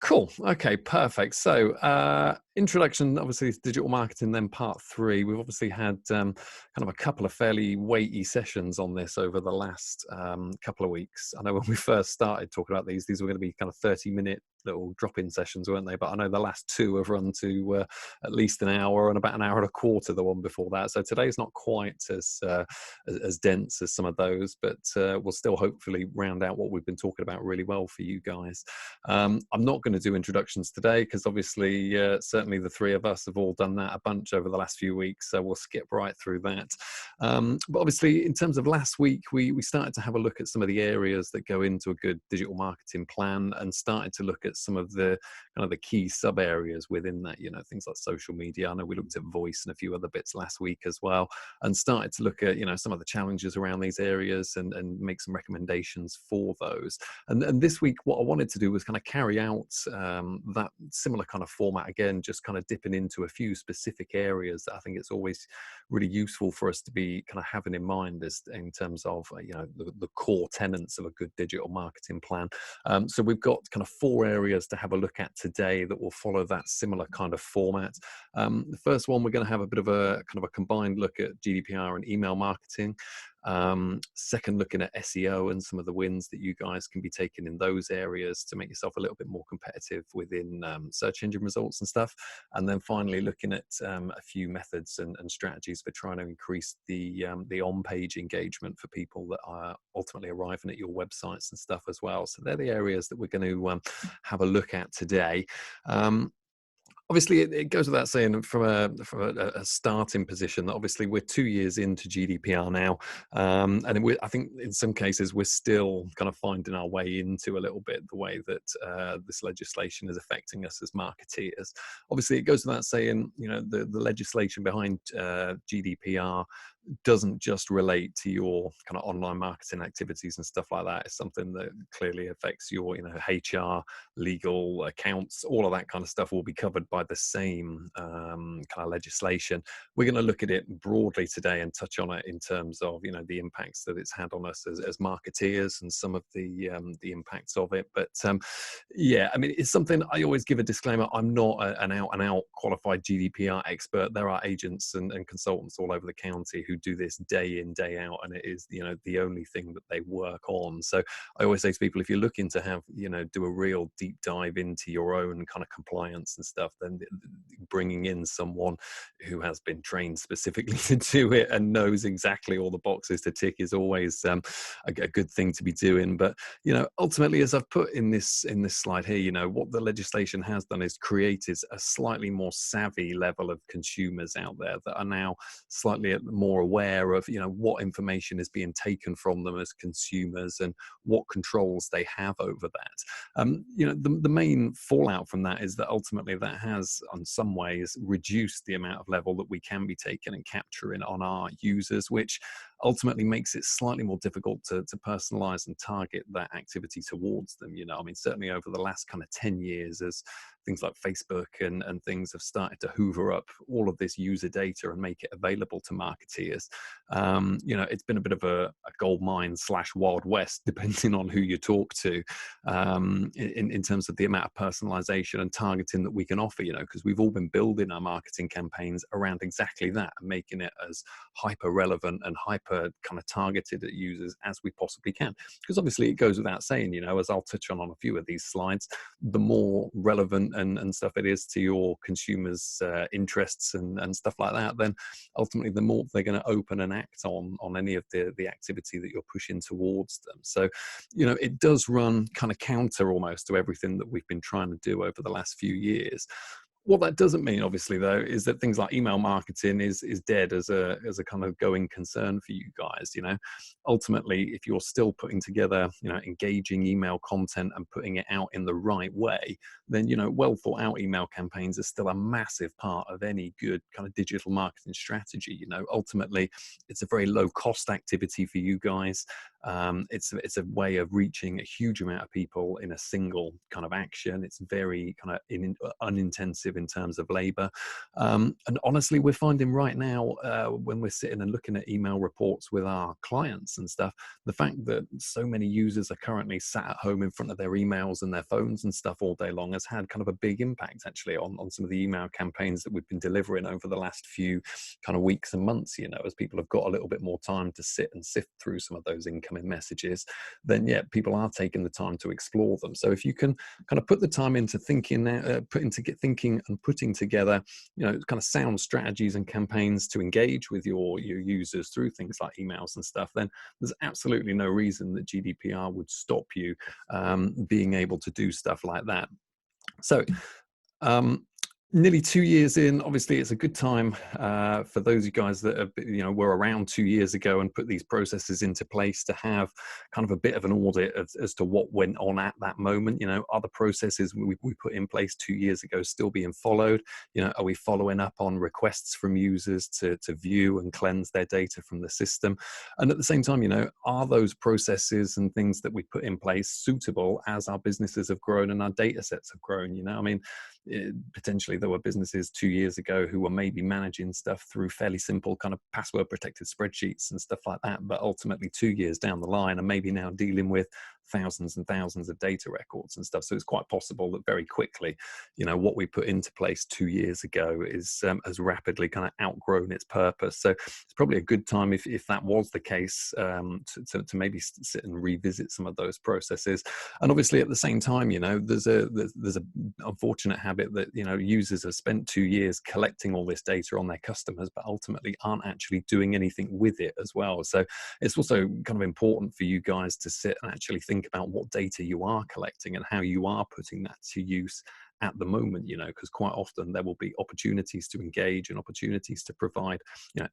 Cool. Okay, perfect. So, introduction, obviously, to digital marketing, then part three. We've obviously had kind of a couple of fairly weighty sessions on this over the last couple of weeks. I know when we first started talking about these were going to be kind of 30-minute little drop-in sessions, weren't they? But I know the last two have run to at least an hour and about an hour and a quarter, the one before that. So today's not quite as dense as some of those, but we'll still hopefully round out what we've been talking about really well for you guys. I'm not going to do introductions today because obviously certainly the three of us have all done that a bunch over the last few weeks, so we'll skip right through that. But obviously in terms of last week, we started to have a look at some of the areas that go into a good digital marketing plan and started to look at some of the kind of the key sub areas within that, you know, things like social media. I know we looked at voice and a few other bits last week as well, and started to look at, you know, some of the challenges around these areas and make some recommendations for those. And this week, what I wanted to do was kind of carry out that similar kind of format again, just kind of dipping into a few specific areas that I think it's always really useful for us to be kind of having in mind as in terms of you know, the core tenets of a good digital marketing plan. So we've got kind of 4 areas to have a look at today that will follow that similar kind of format. The first one, we're going to have a bit of a kind of a combined look at GDPR and email marketing. Second, looking at SEO and some of the wins that you guys can be taking in those areas to make yourself a little bit more competitive within search engine results and stuff. And then finally, looking at a few methods and strategies for trying to increase the on-page engagement for people that are ultimately arriving at your websites and stuff as well. So they're the areas that we're going to have a look at today. Obviously, it goes without saying from a starting position that obviously we're 2 years into GDPR now, and I think in some cases we're still kind of finding our way into a little bit the way that this legislation is affecting us as marketeers. Obviously, it goes without saying, you know, the legislation behind GDPR doesn't just relate to your kind of online marketing activities and stuff like that. It's something that clearly affects your, you know, HR, legal, accounts, all of that kind of stuff will be covered by the same kind of legislation. We're going to look at it broadly today and touch on it in terms of, you know, the impacts that it's had on us as marketeers and some of the impacts of it. But yeah, I mean, it's something I always give a disclaimer. I'm not an out and out qualified GDPR expert. There are agents and consultants all over the county who do this day in, day out, and it is, you know, the only thing that they work on. So I always say to people, if you're looking to have, you know, do a real deep dive into your own kind of compliance and stuff, then bringing in someone who has been trained specifically to do it and knows exactly all the boxes to tick is always a good thing to be doing. But, you know, ultimately, as I've put in this slide here, you know, what the legislation has done is created a slightly more savvy level of consumers out there that are now slightly more aware of, you know, what information is being taken from them as consumers and what controls they have over that. You know, the main fallout from that is that ultimately that has, in some ways, reduced the amount of level that we can be taking and capturing on our users, which ultimately makes it slightly more difficult to personalize and target that activity towards them. You know, I mean, certainly over the last kind of 10 years, as things like Facebook and things have started to hoover up all of this user data and make it available to marketeers. You know, it's been a bit of a gold mine / Wild West, depending on who you talk to, in terms of the amount of personalization and targeting that we can offer, you know, because we've all been building our marketing campaigns around exactly that and making it as hyper relevant and hyper kind of targeted at users as we possibly can. Because obviously it goes without saying, you know, as I'll touch on a few of these slides, the more relevant and stuff it is to your consumers' interests and stuff like that, then ultimately the more they're going to open and act on any of the activity that you're pushing towards them. So, you know, it does run kind of counter almost to everything that we've been trying to do over the last few years. What that doesn't mean, obviously, though, is that things like email marketing is dead as a kind of going concern for you guys. You know, ultimately, if you're still putting together, you know, engaging email content and putting it out in the right way, then, you know, well thought out email campaigns are still a massive part of any good kind of digital marketing strategy. You know, ultimately, it's a very low cost activity for you guys. It's a way of reaching a huge amount of people in a single kind of action. It's very kind of unintensive in terms of labor. And honestly, we're finding right now, when we're sitting and looking at email reports with our clients and stuff, the fact that so many users are currently sat at home in front of their emails and their phones and stuff all day long has had kind of a big impact actually on some of the email campaigns that we've been delivering over the last few kind of weeks and months, as people have got a little bit more time to sit and sift through some of those incoming messages, then yeah, people are taking the time to explore them. So if you can kind of put the time into thinking, thinking and putting together, kind of sound strategies and campaigns to engage with your users through things like emails and stuff, then there's absolutely no reason that GDPR would stop you being able to do stuff like that. So nearly 2 years in, obviously it's a good time for those of you guys that have, were around 2 years ago and put these processes into place to have kind of a bit of an audit as to what went on at that moment. Are the processes we put in place 2 years ago still being followed? Are we following up on requests from users to view and cleanse their data from the system? And at the same time, are those processes and things that we put in place suitable as our businesses have grown and our data sets have grown? I mean, potentially there were businesses 2 years ago who were maybe managing stuff through fairly simple kind of password protected spreadsheets and stuff like that, but ultimately 2 years down the line are maybe now dealing with thousands and thousands of data records and stuff. So it's quite possible that very quickly, what we put into place 2 years ago is has rapidly kind of outgrown its purpose. So it's probably a good time, if that was the case, to maybe sit and revisit some of those processes. And obviously at the same time, there's a unfortunate habit that users have spent 2 years collecting all this data on their customers, but ultimately aren't actually doing anything with it as well. So it's also kind of important for you guys to sit and actually think about what data you are collecting and how you are putting that to use at the moment, because quite often there will be opportunities to engage and opportunities to provide,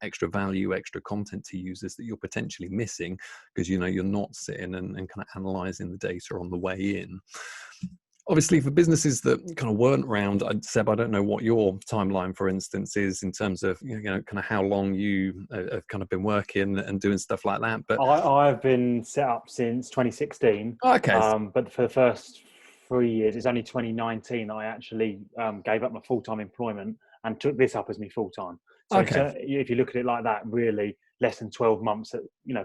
extra value, extra content to users that you're potentially missing because, you're not sitting and kind of analyzing the data on the way in. Obviously, for businesses that kind of weren't around, Seb, I don't know what your timeline, for instance, is in terms of kind of how long you have kind of been working and doing stuff like that. But I've been set up since 2016. Okay. But for the first 3 years, it's only 2019 I actually gave up my full-time employment and took this up as my full-time. So Okay. if you look at it like that, really less than 12 months,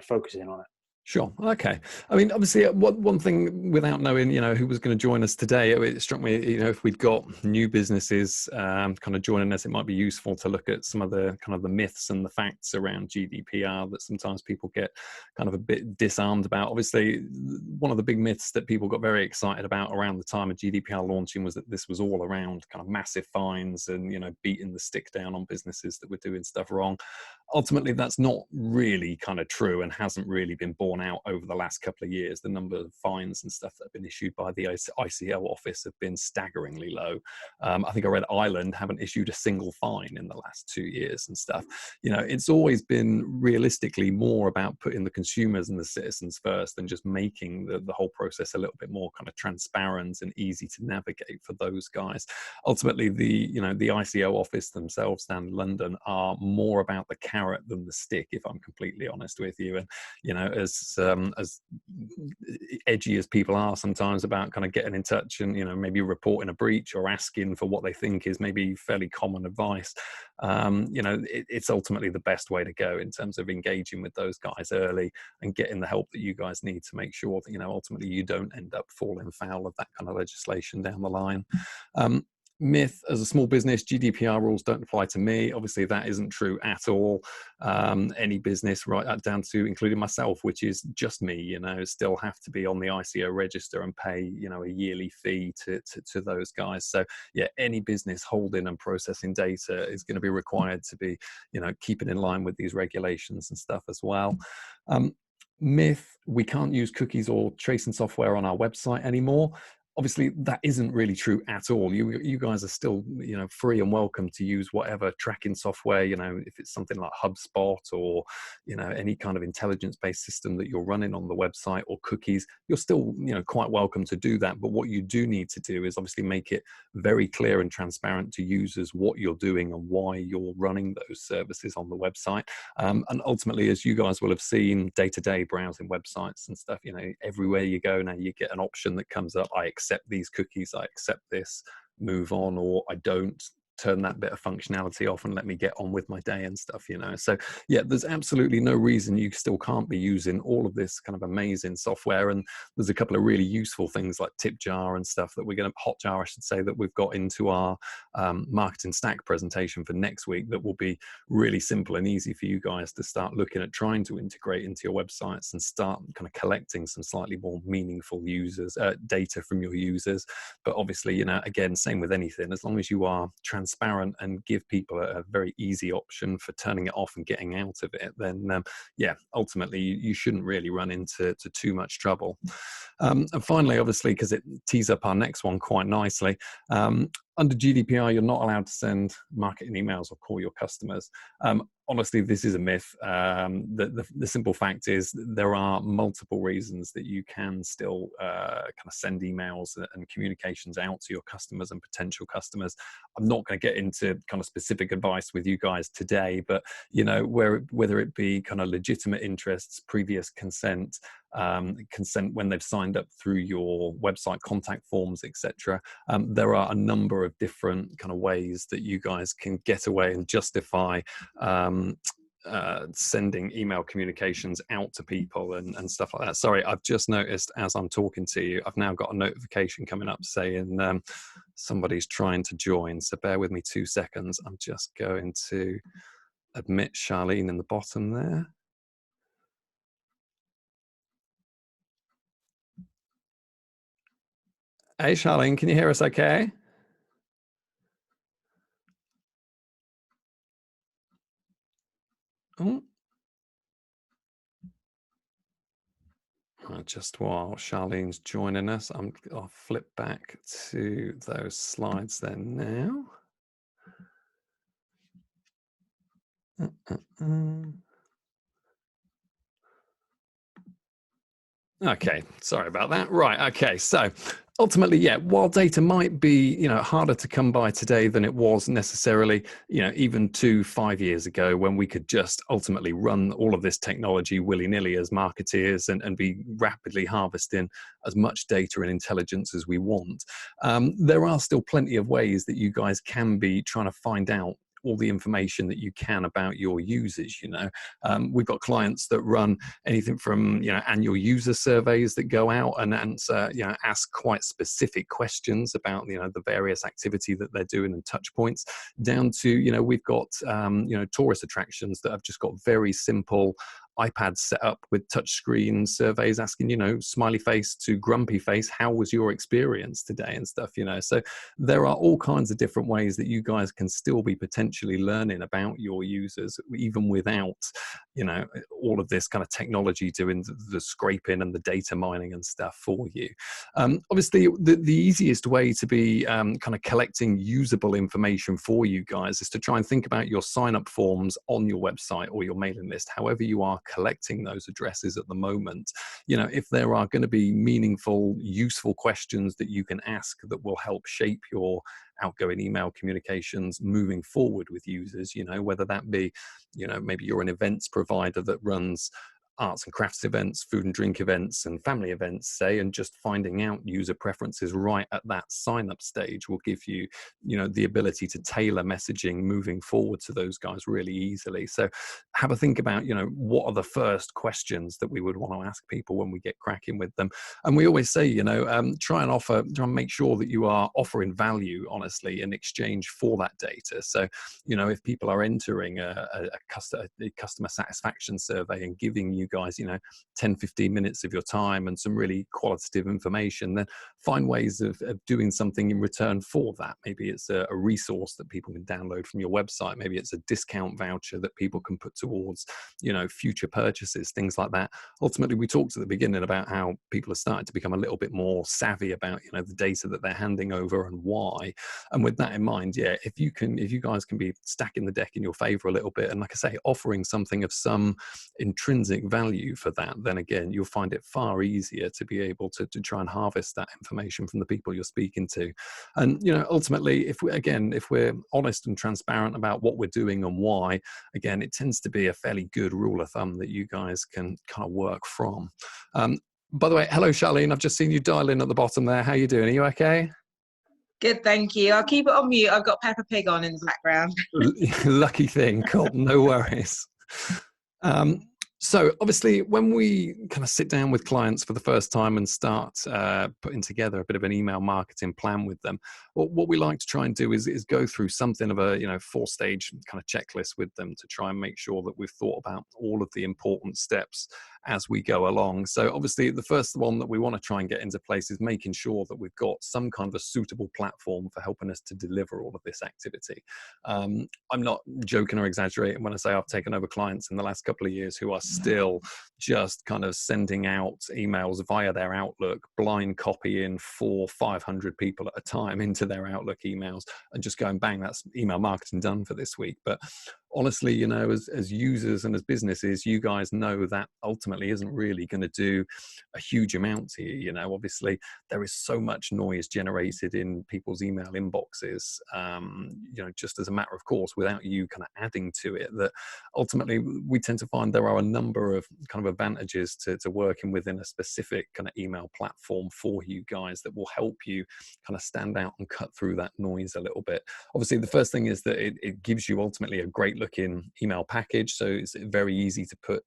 focusing on it. Sure. Okay. I mean, obviously, one thing, without knowing, who was going to join us today, it struck me, if we'd got new businesses kind of joining us, it might be useful to look at some of the kind of the myths and the facts around GDPR that sometimes people get kind of a bit disarmed about. Obviously, one of the big myths that people got very excited about around the time of GDPR launching was that this was all around kind of massive fines and, beating the stick down on businesses that were doing stuff wrong. Ultimately, that's not really kind of true and hasn't really been borne out over the last couple of years. The number of fines and stuff that have been issued by the ICO office have been staggeringly low. I think I read Ireland haven't issued a single fine in the last 2 years and stuff. It's always been realistically more about putting the consumers and the citizens first and just making the whole process a little bit more kind of transparent and easy to navigate for those guys. Ultimately, the ICO office themselves down in London are more about the carrot than the stick, if I'm completely honest with you. And as edgy as people are sometimes about kind of getting in touch and maybe reporting a breach or asking for what they think is maybe fairly common advice, it's ultimately the best way to go in terms of engaging with those guys early and getting the help that you guys need to make sure that ultimately you don't end up falling foul of that kind of legislation down the line. Myth: as a small business, GDPR rules don't apply to me. Obviously, that isn't true at all. Any business, right down to including myself, which is just me, still have to be on the ICO register and pay, a yearly fee to those guys. So yeah, any business holding and processing data is going to be required to be, keeping in line with these regulations and stuff as well. Myth: we can't use cookies or tracing software on our website anymore. obviously that isn't really true at all. You guys are still, free and welcome to use whatever tracking software, if it's something like HubSpot or, any kind of intelligence-based system that you're running on the website, or cookies. You're still, quite welcome to do that. But what you do need to do is obviously make it very clear and transparent to users what you're doing and why you're running those services on the website. And ultimately, as you guys will have seen day-to-day browsing websites and stuff, everywhere you go now, you get an option that comes up: I accept these cookies, I accept this, move on, or I don't, turn that bit of functionality off and let me get on with my day and stuff. So yeah, there's absolutely no reason you still can't be using all of this kind of amazing software. And there's a couple of really useful things like TipJar and stuff that we're going to, Hotjar I should say, that we've got into our marketing stack presentation for next week, that will be really simple and easy for you guys to start looking at trying to integrate into your websites and start kind of collecting some slightly more meaningful data from your users. But obviously, again, same with anything, as long as you are transparent and give people a very easy option for turning it off and getting out of it, then yeah, ultimately you shouldn't really run into too much trouble. And finally, obviously, because it tees up our next one quite nicely, under GDPR, you're not allowed to send marketing emails or call your customers. Honestly, this is a myth. The simple fact is there are multiple reasons that you can still kind of send emails and communications out to your customers and potential customers. I'm not going to get into kind of specific advice with you guys today, but whether it be kind of legitimate interests, previous consent, consent when they've signed up through your website contact forms, etc. There are a number of different kind of ways that you guys can get away and justify sending email communications out to people and stuff like that. Sorry, I've just noticed as I'm talking to you, I've now got a notification coming up saying somebody's trying to join. So bear with me 2 seconds. I'm just going to admit Charlene in the bottom there. Hey, Charlene, can you hear us okay? Oh. Just while Charlene's joining us, I'll flip back to those slides then now. Okay, sorry about that. Right, okay, so ultimately, yeah, while data might be, harder to come by today than it was necessarily, even 5 years ago, when we could just ultimately run all of this technology willy-nilly as marketeers and be rapidly harvesting as much data and intelligence as we want. There are still plenty of ways that you guys can be trying to find out all the information that you can about your users. We've got clients that run anything from annual user surveys that go out and answer, ask quite specific questions about the various activity that they're doing and touch points, down to we've got tourist attractions that have just got very simple iPads set up with touchscreen surveys asking, smiley face to grumpy face, how was your experience today and stuff, So there are all kinds of different ways that you guys can still be potentially learning about your users, even without, all of this kind of technology doing the scraping and the data mining and stuff for you. Obviously, the easiest way to be kind of collecting usable information for you guys is to try and think about your sign-up forms on your website or your mailing list, however you are collecting those addresses at the moment. If there are going to be meaningful, useful questions that you can ask that will help shape your outgoing email communications moving forward with users, whether that be, maybe you're an events provider that runs arts and crafts events, food and drink events, and family events, say, and just finding out user preferences right at that sign-up stage will give you, the ability to tailor messaging moving forward to those guys really easily. So have a think about, what are the first questions that we would want to ask people when we get cracking with them. And we always say, try and make sure that you are offering value, honestly, in exchange for that data. So, if people are entering a customer satisfaction survey and giving you guys, 10, 15 minutes of your time and some really qualitative information, then find ways of doing something in return for that. Maybe it's a resource that people can download from your website. Maybe it's a discount voucher that people can put towards, future purchases, things like that. Ultimately, we talked at the beginning about how people are starting to become a little bit more savvy about, the data that they're handing over and why. And with that in mind, if you guys can be stacking the deck in your favor a little bit, and like I say, offering something of some intrinsic value for that, then again, you'll find it far easier to be able to try and harvest that information from the people you're speaking to. And, ultimately, if we're honest and transparent about what we're doing and why, again, it tends to be a fairly good rule of thumb that you guys can kind of work from. By the way, hello, Charlene. I've just seen you dial in at the bottom there. How are you doing? Are you okay? Good, thank you. I'll keep it on mute. I've got Peppa Pig on in the background. Lucky thing. Cool. No worries. So obviously, when we kind of sit down with clients for the first time and start putting together a bit of an email marketing plan with them, what we like to try and do is go through something of a 4-stage kind of checklist with them to try and make sure that we've thought about all of the important steps as we go along. So obviously, the first one that we want to try and get into place is making sure that we've got some kind of a suitable platform for helping us to deliver all of this activity. I'm not joking or exaggerating when I say I've taken over clients in the last couple of years who are still just kind of sending out emails via their Outlook, blind copying 400-500 people at a time into their Outlook emails and just going, bang, that's email marketing done for this week. But honestly, as users and as businesses, you guys know that ultimately isn't really going to do a huge amount to you. Obviously, there is so much noise generated in people's email inboxes, just as a matter of course, without you kind of adding to it, that ultimately we tend to find there are a number of kind of advantages to working within a specific kind of email platform for you guys that will help you kind of stand out and cut through that noise a little bit. Obviously, the first thing is that it gives you ultimately a great looking email package. So it's very easy to put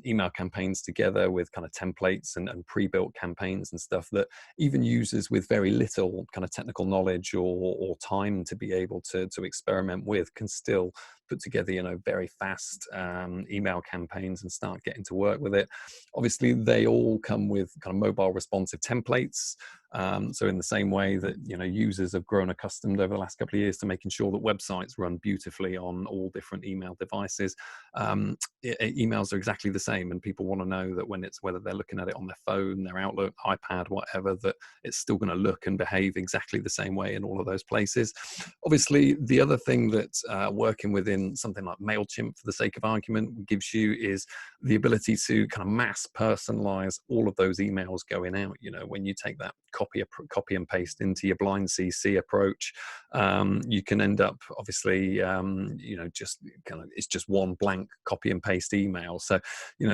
email campaigns together with kind of templates and pre-built campaigns and stuff that even users with very little kind of technical knowledge or time to be able to experiment with can still put together, very fast email campaigns and start getting to work with it. Obviously, they all come with kind of mobile responsive templates. So in the same way that, users have grown accustomed over the last couple of years to making sure that websites run beautifully on all different email devices, emails are exactly the same. And people want to know that whether they're looking at it on their phone, their Outlook, iPad, whatever, that it's still going to look and behave exactly the same way in all of those places. Obviously, the other thing that working within something like MailChimp, for the sake of argument, gives you is the ability to kind of mass personalize all of those emails going out. When you take that copy and paste into your blind CC approach, you can end up obviously just kind of, it's just one blank copy and paste email. So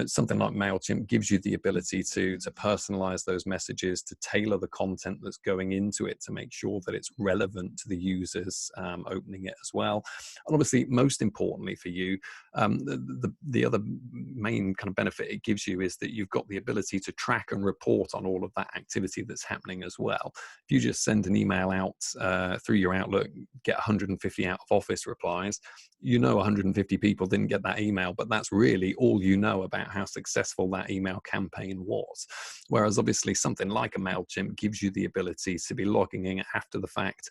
something like MailChimp gives you the ability to personalize those messages, to tailor the content that's going into it to make sure that it's relevant to the users opening it as well. And obviously, most importantly for you, the other main kind of benefit it gives you is that you've got the ability to track and report on all of that activity that's happening as well. If you just send an email out through your Outlook, get 150 out of office replies, 150 people didn't get that email, but that's really all you know about how successful that email campaign was. Whereas obviously something like a MailChimp gives you the ability to be logging in after the fact,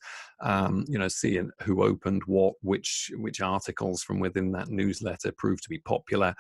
seeing who opened what, which articles from within that newsletter proved to be popular,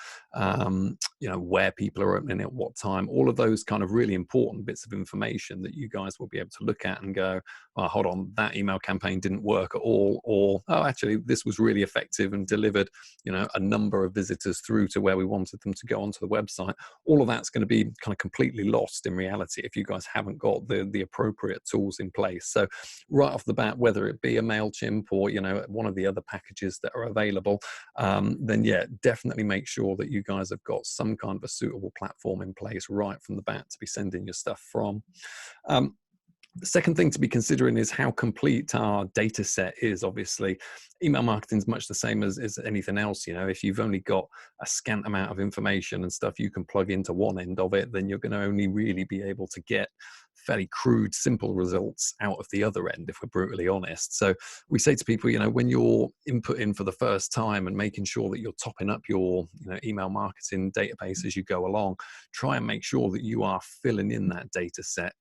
where people are opening it at what time, all of those kind of really important bits of information that you guys will be able to look at and go, oh, hold on, that email campaign didn't work at all, or, oh, actually, this was really effective and delivered, a number of visitors through to where we wanted them to go onto the website. All of that's going to be kind of completely lost in reality if you guys haven't got the appropriate tools in place. So right off the bat, whether it be a MailChimp or, one of the other packages that are available, then definitely make sure that you guys have got some kind of a suitable platform in place right from the bat to be sending your stuff from. The second thing to be considering is how complete our data set is. Obviously, email marketing is much the same as anything else. If you've only got a scant amount of information and stuff you can plug into one end of it, then you're going to only really be able to get fairly crude, simple results out of the other end, if we're brutally honest. So we say to people, when you're inputting for the first time and making sure that you're topping up your email marketing database as you go along, try and make sure that you are filling in that data set,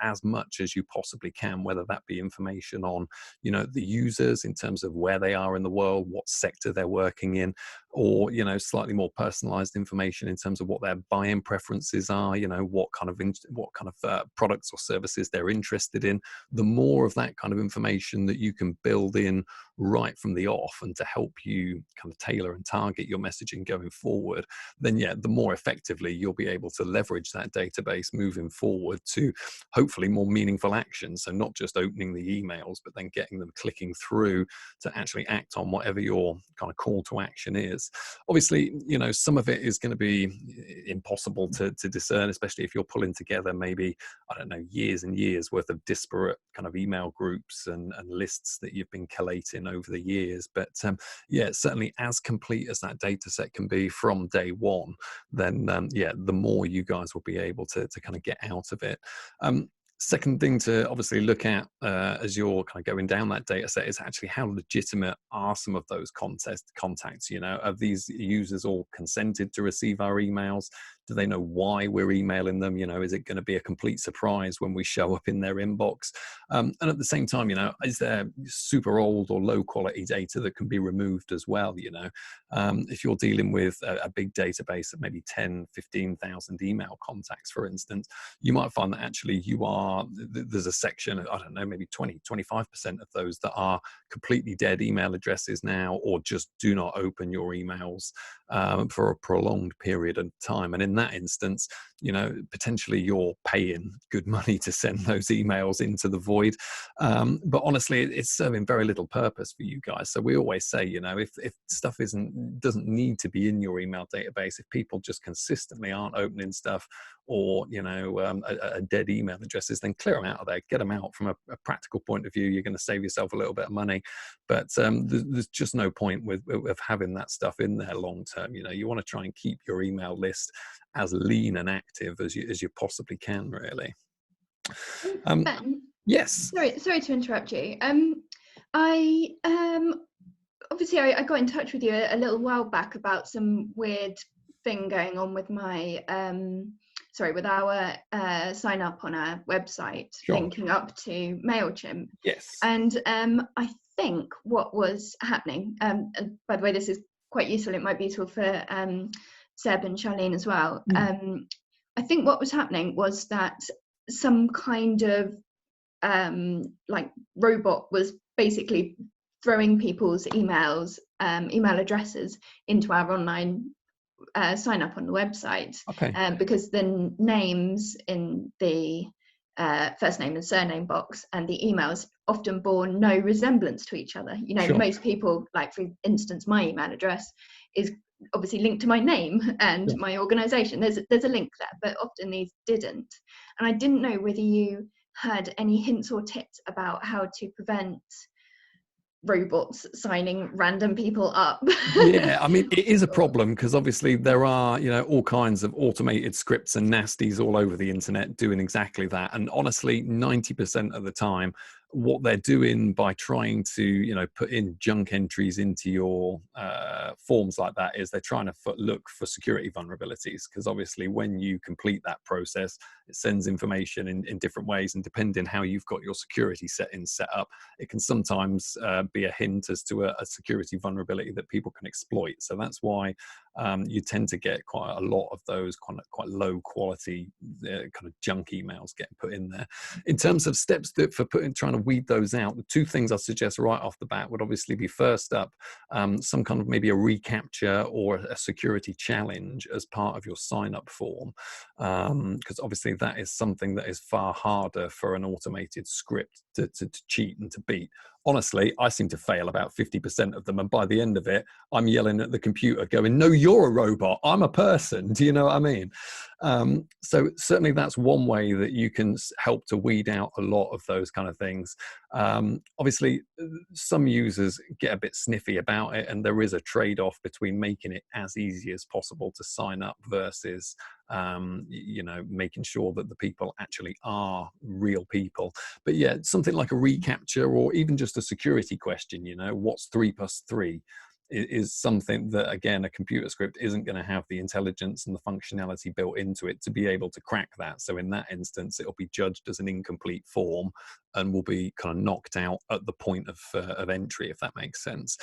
as much as you possibly can, whether that be information on, the users in terms of where they are in the world, what sector they're working in, or, slightly more personalized information in terms of what their buying preferences are, what kind of products or services they're interested in. The more of that kind of information that you can build in right from the off, and to help you kind of tailor and target your messaging going forward, then the more effectively you'll be able to leverage that database moving forward to hopefully more meaningful actions. So not just opening the emails, but then getting them clicking through to actually act on whatever your kind of call to action is. Obviously, some of it is going to be impossible to discern, especially if you're pulling together maybe, I don't know, years and years worth of disparate kind of email groups and lists that you've been collating over the years. But certainly as complete as that data set can be from day one, then the more you guys will be able to kind of get out of it. Second thing to obviously look at as you're kind of going down that data set is actually how legitimate are some of those contacts. Are these users all consented to receive our emails? Do they know why we're emailing them? Is it going to be a complete surprise when we show up in their inbox? And at the same time, is there super old or low quality data that can be removed as well? If you're dealing with a big database of maybe 10, 15,000 email contacts, for instance, you might find that actually there's a section, I don't know, maybe 20, 25% of those that are completely dead email addresses now, or just do not open your emails for a prolonged period of time. And in that instance, potentially you're paying good money to send those emails into the void. But honestly, it's serving very little purpose for you guys. So we always say, if stuff doesn't need to be in your email database, if people just consistently aren't opening stuff, or a dead email addresses, then clear them out of there, get them out. From a practical point of view, you're going to save yourself a little bit of money, but there's just no point with having that stuff in there long term. You want to try and keep your email list as lean and active as you possibly can, really. Ben, yes, sorry to interrupt you. I obviously I got in touch with you a little while back about some weird thing going on with my with our sign up on our website, sure, linking up to MailChimp. Yes. And I think what was happening, and by the way, this is quite useful, it might be useful for Seb and Charlene as well. I think what was happening was that some kind of robot was basically throwing people's email addresses into our online sign up on the website. Okay. Because the names in the first name and surname box and the emails often bore no resemblance to each other. Sure. Most people, like for instance, my email address is obviously linked to my name and Sure. my organization. There's a link there, but often these didn't. And I didn't know whether you had any hints or tips about how to prevent robots signing random people up. Yeah, I mean, it is a problem because obviously there are, all kinds of automated scripts and nasties all over the internet doing exactly that. And honestly, 90% of the time, what they're doing by trying to, put in junk entries into your forms like that is they're trying to look for security vulnerabilities, because obviously when you complete that process, it sends information in different ways, and depending how you've got your security settings set up, it can sometimes be a hint as to a security vulnerability that people can exploit. So that's why you tend to get quite a lot of those quite low quality kind of junk emails getting put in there. In terms of steps trying to weed those out, the two things I suggest right off the bat would obviously be, first up, some kind of maybe a recapture or a security challenge as part of your sign up form, because obviously that is something that is far harder for an automated script to cheat and to beat. Honestly, I seem to fail about 50% of them. And by the end of it, I'm yelling at the computer going, no, you're a robot. I'm a person. Do you know what I mean? So certainly that's one way that you can help to weed out a lot of those kind of things. Obviously, some users get a bit sniffy about it, and there is a trade-off between making it as easy as possible to sign up versus making sure that the people actually are real people. But yeah, something like a reCAPTCHA, or even just a security question, what's 3 + 3, is something that, again, a computer script isn't going to have the intelligence and the functionality built into it to be able to crack that. So in that instance, it'll be judged as an incomplete form and will be kind of knocked out at the point of entry, if that makes sense.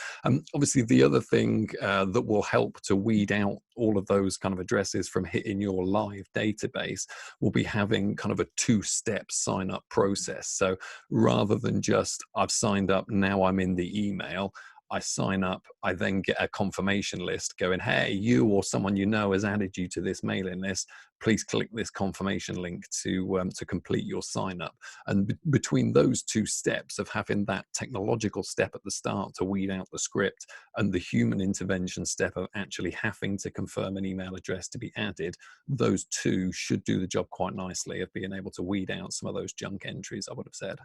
Obviously, the other thing that will help to weed out all of those kind of addresses from hitting your live database will be having kind of a 2-step sign up process. So rather than just, I've signed up, now I'm in the email, I sign up, I then get a confirmation list going, hey, you or someone you know has added you to this mailing list. Please click this confirmation link to complete your sign up. And between those 2 steps of having that technological step at the start to weed out the script and the human intervention step of actually having to confirm an email address to be added, those 2 should do the job quite nicely of being able to weed out some of those junk entries, I would have said.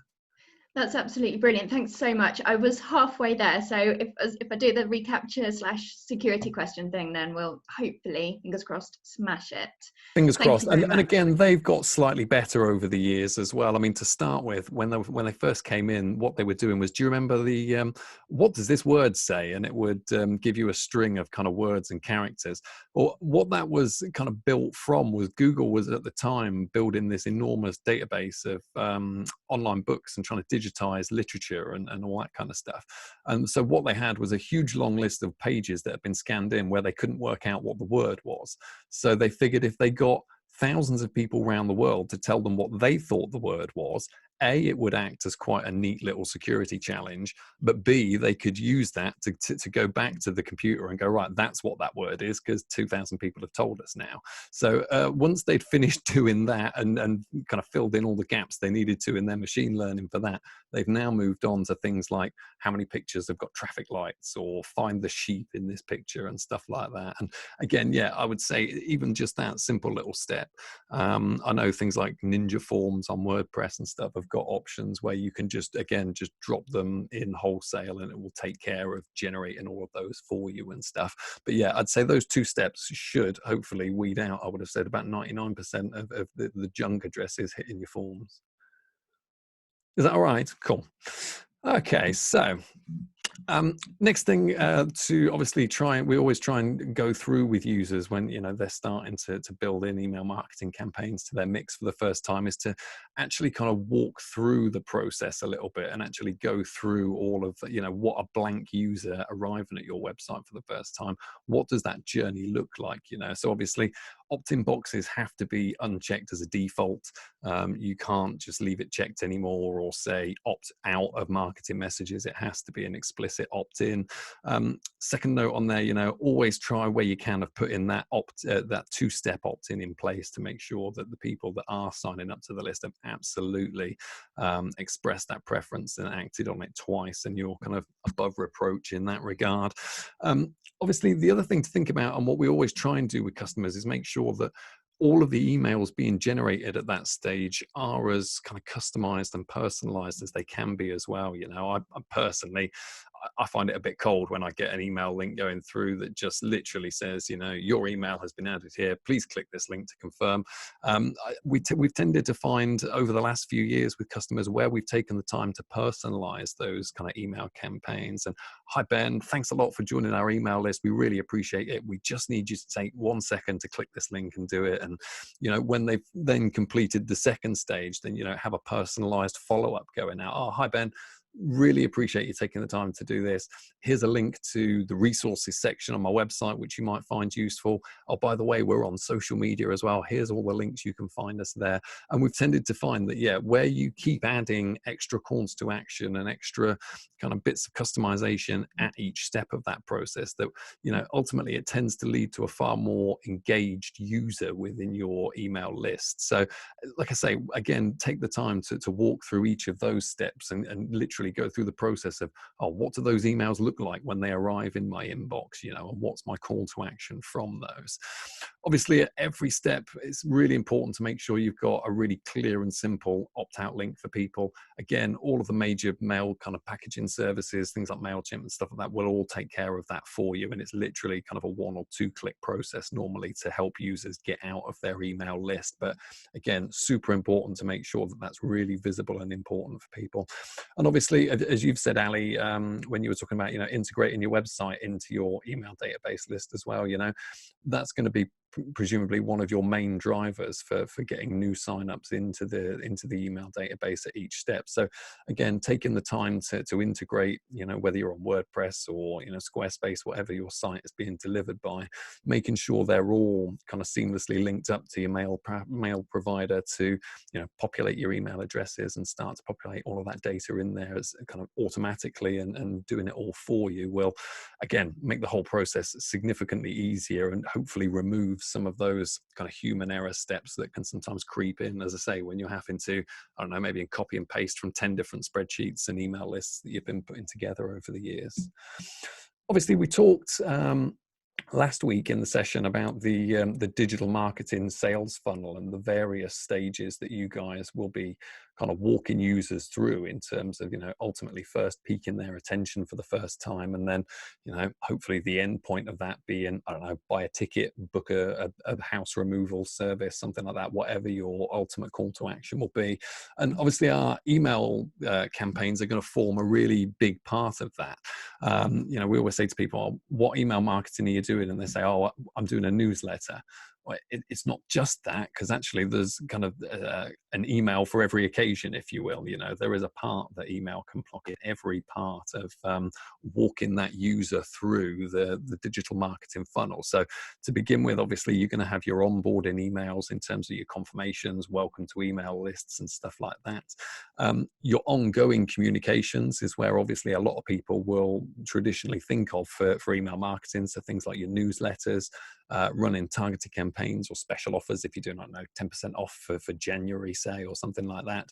That's absolutely brilliant. Thanks so much. I was halfway there. So if I do the reCAPTCHA/security question thing, then we'll hopefully, fingers crossed, smash it. Fingers crossed. And again, they've got slightly better over the years as well. I mean, to start with, when they first came in, what they were doing was, do you remember the, what does this word say? And it would give you a string of kind of words and characters. Or what that was kind of built from was Google was at the time building this enormous database of online books and trying to digitize literature and all that kind of stuff. And so what they had was a huge long list of pages that had been scanned in where they couldn't work out what the word was. So they figured if they got thousands of people around the world to tell them what they thought the word was, A, it would act as quite a neat little security challenge, but B, they could use that to go back to the computer and go, right, that's what that word is, because 2,000 people have told us now. So once they'd finished doing that and kind of filled in all the gaps they needed to in their machine learning for that, they've now moved on to things like how many pictures have got traffic lights, or find the sheep in this picture and stuff like that. And again, yeah, I would say even just that simple little step. I know things like Ninja Forms on WordPress and stuff have got options where you can just drop them in wholesale and it will take care of generating all of those for you and stuff. But yeah, I'd say those 2 steps should hopefully weed out, I would have said, about 99% of the junk addresses hitting your forms. Is that all right? Cool. Okay, so next thing to obviously we always try and go through with users when they're starting to build in email marketing campaigns to their mix for the first time, is to actually kind of walk through the process a little bit and actually go through all of what a blank user arriving at your website for the first time, what does that journey look like? So obviously opt-in boxes have to be unchecked as a default. You can't just leave it checked anymore or say opt out of marketing messages. It has to be an explicit opt-in. Second note on there, always try where you can of putting that 2-step opt-in in place to make sure that the people that are signing up to the list have absolutely expressed that preference and acted on it twice, and you're kind of above reproach in that regard. Obviously, the other thing to think about, and what we always try and do with customers, is make sure that all of the emails being generated at that stage are as kind of customized and personalized as they can be as well. I personally, I find it a bit cold when I get an email link going through that just literally says, your email has been added here. Please click this link to confirm. We've tended to find over the last few years with customers where we've taken the time to personalize those kind of email campaigns. And hi, Ben, thanks a lot for joining our email list. We really appreciate it. We just need you to take 1 second to click this link and do it. And, when they've then completed the second stage, then, have a personalized follow-up going out. Oh, hi, Ben. Really appreciate you taking the time to do this. Here's a link to the resources section on my website, which you might find useful. Oh, by the way, we're on social media as well. Here's all the links. You can find us there. And we've tended to find that, yeah, where you keep adding extra calls to action and extra kind of bits of customization at each step of that process, that, ultimately it tends to lead to a far more engaged user within your email list. So like I say, again, take the time to walk through each of those steps and literally literally go through the process of, oh, what do those emails look like when they arrive in my inbox, you know, and what's my call to action from those. Obviously, at every step, it's really important to make sure you've got a really clear and simple opt-out link for people. Again, all of the major mail kind of packaging services, things like MailChimp and stuff like that, will all take care of that for you. And it's literally kind of a 1 or 2 click process normally to help users get out of their email list. But again, super important to make sure that that's really visible and important for people. And obviously, as you've said, Ali, when you were talking about, you know, integrating your website into your email database list as well, you know, that's going to be presumably one of your main drivers for getting new signups into the email database at each step. So again, taking the time to integrate, you know, whether you're on WordPress or, you know, Squarespace, whatever your site is being delivered by, making sure they're all kind of seamlessly linked up to your mail provider to, you know, populate your email addresses and start to populate all of that data in there as kind of automatically and doing it all for you will, again, make the whole process significantly easier and hopefully remove some of those kind of human error steps that can sometimes creep in, as I say, when you're having to, I don't know, maybe copy and paste from 10 different spreadsheets and email lists that you've been putting together over the years. Obviously, we talked last week in the session about the digital marketing sales funnel and the various stages that you guys will be kind of walking users through in terms of, you know, ultimately first piquing their attention for the first time, and then, you know, hopefully the end point of that being, I don't know, buy a ticket, book a house removal service, something like that, whatever your ultimate call to action will be. And obviously our email campaigns are going to form a really big part of that. You know, we always say to people, oh, what email marketing are you doing? And they say, oh, I'm doing a newsletter. Well, it's not just that, because actually there's kind of an email for every occasion, if you will. You know, there is a part that email can block in every part of walking that user through the digital marketing funnel. So to begin with, obviously, you're going to have your onboarding emails in terms of your confirmations, welcome to email lists and stuff like that. Your ongoing communications is where obviously a lot of people will traditionally think of for email marketing. So things like your newsletters, running targeted campaigns or special offers if you do not know 10% off for January, say, or something like that.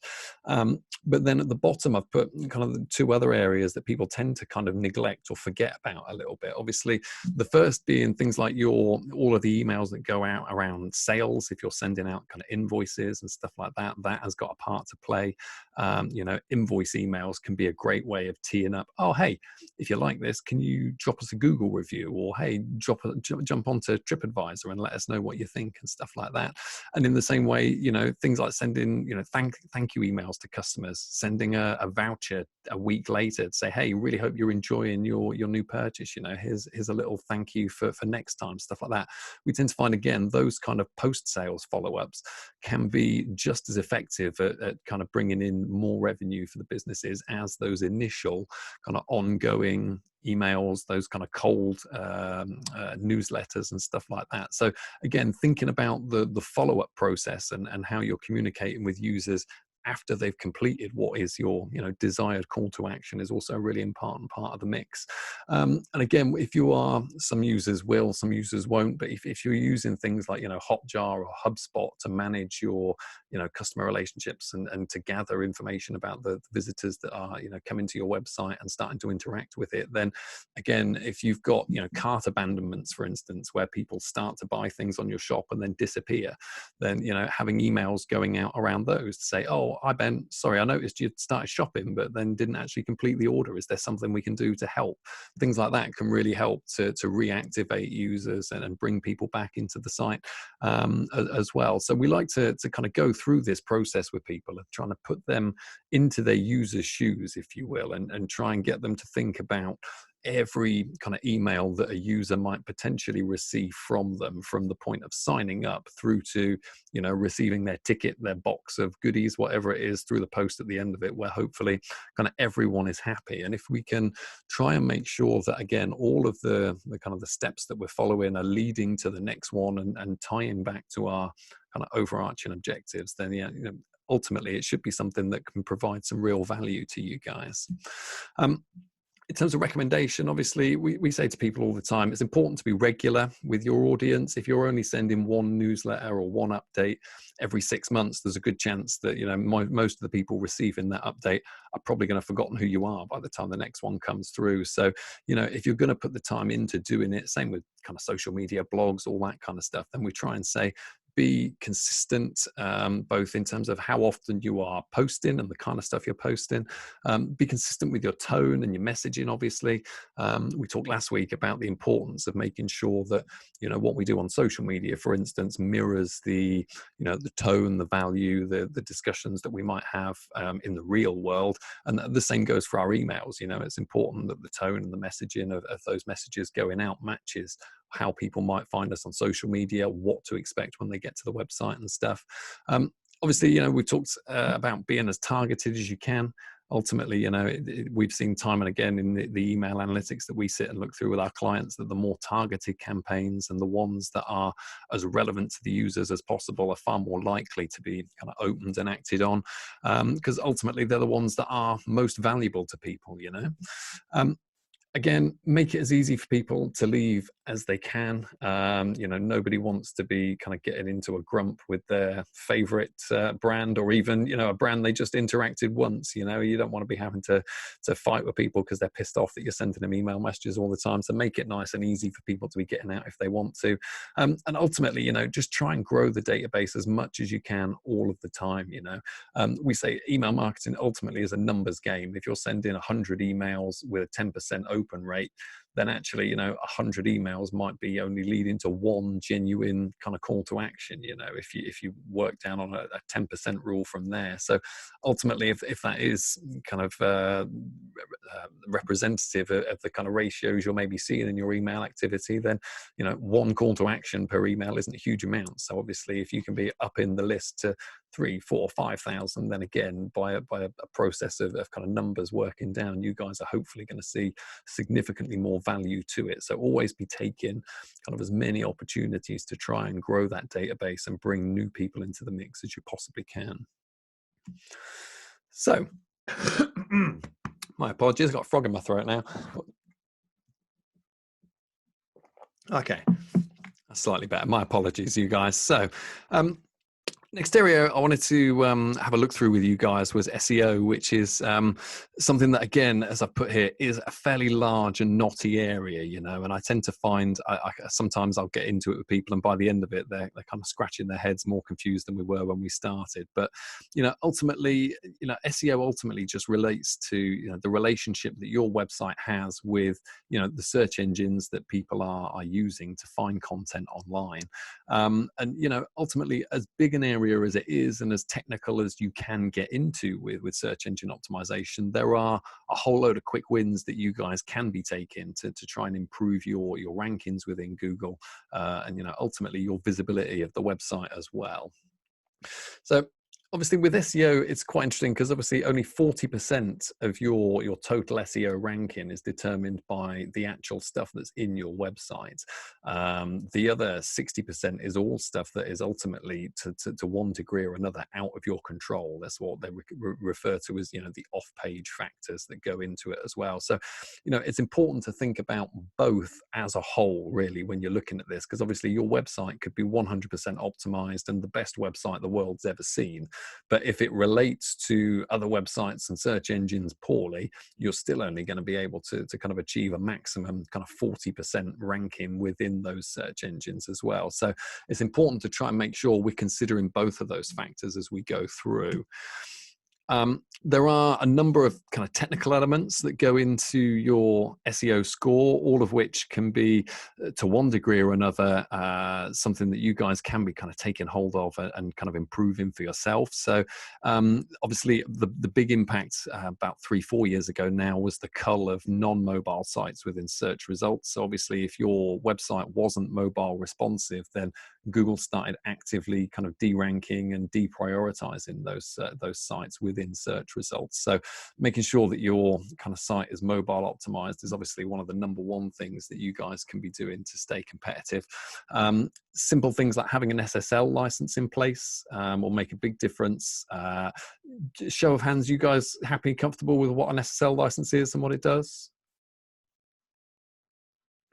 But then at the bottom I've put kind of the 2 other areas that people tend to kind of neglect or forget about a little bit. Obviously the first being things like all of the emails that go out around sales. If you're sending out kind of invoices and stuff like that, that has got a part to play. You know, invoice emails can be a great way of teeing up, oh hey, if you like this, can you drop us a Google review, or hey, jump onto TripAdvisor and let us know what you think and stuff like that. And in the same way, you know, things like sending, you know, thank you emails to customers, sending a voucher a week later to say, hey, really hope you're enjoying your new purchase, you know, here's a little thank you for next time, stuff like that. We tend to find, again, those kind of post-sales follow-ups can be just as effective at kind of bringing in more revenue for the businesses as those initial kind of ongoing emails, those kind of cold newsletters and stuff like that. So again, thinking about the follow-up process and how you're communicating with users after they've completed what is your, you know, desired call to action is also a really important part of the mix. And again, if you are, some users will, some users won't, but if you're using things like, you know, Hotjar or HubSpot to manage your, you know, customer relationships and to gather information about the visitors that are, you know, coming to your website and starting to interact with it, then again, if you've got, you know, cart abandonments, for instance, where people start to buy things on your shop and then disappear, then, you know, having emails going out around those to say, oh, hi Ben, sorry, I noticed you started shopping but then didn't actually complete the order, is there something we can do to help? Things like that can really help to reactivate users and bring people back into the site as well. So we like to kind of go through this process with people of trying to put them into their users' shoes, if you will, and try and get them to think about every kind of email that a user might potentially receive from them, from the point of signing up through to, you know, receiving their ticket, their box of goodies, whatever it is, through the post at the end of it, where hopefully kind of everyone is happy. And if we can try and make sure that, again, all of the kind of the steps that we're following are leading to the next one and tying back to our kind of overarching objectives, then, yeah, you know, ultimately it should be something that can provide some real value to you guys. In terms of recommendation, obviously, we say to people all the time, it's important to be regular with your audience. If you're only sending one newsletter or one update every 6 months, there's a good chance that, most of the people receiving that update are probably going to have forgotten who you are by the time the next one comes through. So, if you're going to put the time into doing it, same with kind of social media, blogs, all that kind of stuff, then we try and say, be consistent, both in terms of how often you are posting and the kind of stuff you're posting. Be consistent with your tone and your messaging, obviously. We talked last week about the importance of making sure that, what we do on social media, for instance, mirrors the tone, the value, the discussions that we might have in the real world. And the same goes for our emails. It's important that the tone and the messaging of those messages going out matches how people might find us on social media, what to expect when they get to the website and stuff. Obviously, we've talked about being as targeted as you can. Ultimately, we've seen time and again in the email analytics that we sit and look through with our clients that the more targeted campaigns and the ones that are as relevant to the users as possible are far more likely to be kind of opened and acted on, because ultimately they're the ones that are most valuable to people. Again, make it as easy for people to leave as they can. Nobody wants to be kind of getting into a grump with their favorite brand, or even, a brand they just interacted once. You don't want to be having to fight with people because they're pissed off that you're sending them email messages all the time. So make it nice and easy for people to be getting out if they want to. And ultimately, just try and grow the database as much as you can all of the time. We say email marketing ultimately is a numbers game. If you're sending 100 emails with a 10% open rate, then actually, 100 emails might be only leading to one genuine kind of call to action, if you work down on a 10% rule from there. So ultimately, if that is kind of representative of the kind of ratios you're maybe seeing in your email activity, then, one call to action per email isn't a huge amount. So obviously, if you can be up in the list to 3, 4, 5,000, then again, by a process of kind of numbers working down, you guys are hopefully going to see significantly more value to it. So always be taking kind of as many opportunities to try and grow that database and bring new people into the mix as you possibly can. So, my apologies, I've got a frog in my throat now. Okay, that's slightly better. My apologies, you guys. So, next area I wanted to have a look through with you guys was SEO, which is something that, again, as I put here, is a fairly large and knotty area, and I tend to find sometimes I'll get into it with people, and by the end of it, they're kind of scratching their heads, more confused than we were when we started. But, ultimately, SEO ultimately just relates to, the relationship that your website has with, the search engines that people are using to find content online. And, ultimately, as big an area as it is and as technical as you can get into with search engine optimization, there are a whole load of quick wins that you guys can be taking to try and improve your rankings within Google, and ultimately your visibility of the website as well. So obviously with SEO, it's quite interesting because obviously only 40% of your total SEO ranking is determined by the actual stuff that's in your website. The other 60% is all stuff that is ultimately to one degree or another out of your control. That's what they refer to as, the off-page factors that go into it as well. So, it's important to think about both as a whole, really, when you're looking at this, because obviously your website could be 100% optimized and the best website the world's ever seen. But if it relates to other websites and search engines poorly, you're still only going to be able to kind of achieve a maximum kind of 40% ranking within those search engines as well. So it's important to try and make sure we're considering both of those factors as we go through. There are a number of kind of technical elements that go into your SEO score, all of which can be, to one degree or another, something that you guys can be kind of taking hold of and kind of improving for yourself. So obviously the big impact about 3-4 years ago now was the cull of non-mobile sites within search results. So obviously if your website wasn't mobile responsive, then Google started actively kind of deranking and deprioritizing those sites within search results. So making sure that your kind of site is mobile optimized is obviously one of the number one things that you guys can be doing to stay competitive. Simple things like having an SSL license in place will make a big difference. Show of hands, you guys happy, comfortable with what an SSL license is and what it does?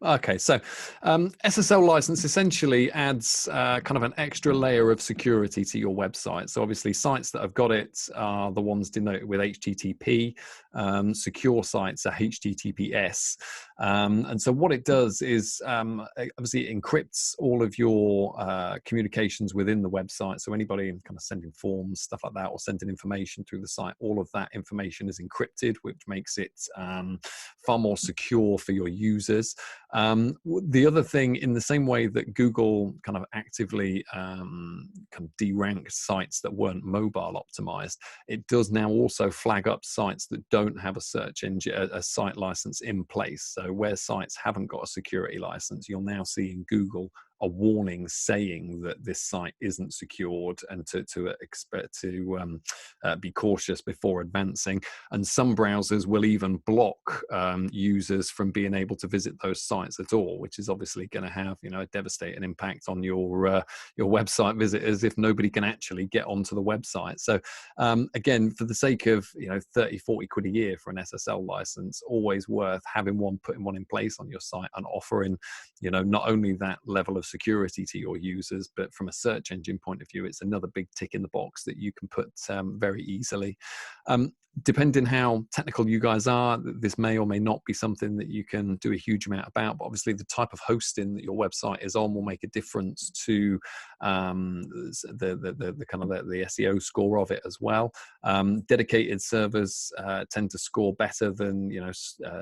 Okay, so SSL license essentially adds kind of an extra layer of security to your website. So obviously sites that have got it are the ones denoted with HTTP. Secure sites are HTTPS. And so what it does is obviously it encrypts all of your communications within the website. So anybody kind of sending forms, stuff like that, or sending information through the site, all of that information is encrypted, which makes it far more secure for your users. The other thing, in the same way that Google kind of actively kind of deranked sites that weren't mobile optimized, it does now also flag up sites that don't have a search engine, a site license in place. So where sites haven't got a security license, you'll now see in Google a warning saying that this site isn't secured and to expect to be cautious before advancing. And some browsers will even block users from being able to visit those sites at all, which is obviously going to have, you know, a devastating impact on your website visitors if nobody can actually get onto the website. So again, for the sake of, you know, 30, 40 quid a year for an SSL license, always worth having one, putting one in place on your site and offering, you know, not only that level of security to your users, but from a search engine point of view, it's another big tick in the box that you can put very easily. Depending how technical you guys are, this may or may not be something that you can do a huge amount about, but obviously the type of hosting that your website is on will make a difference to the kind of the SEO score of it as well. Dedicated servers tend to score better than, you know,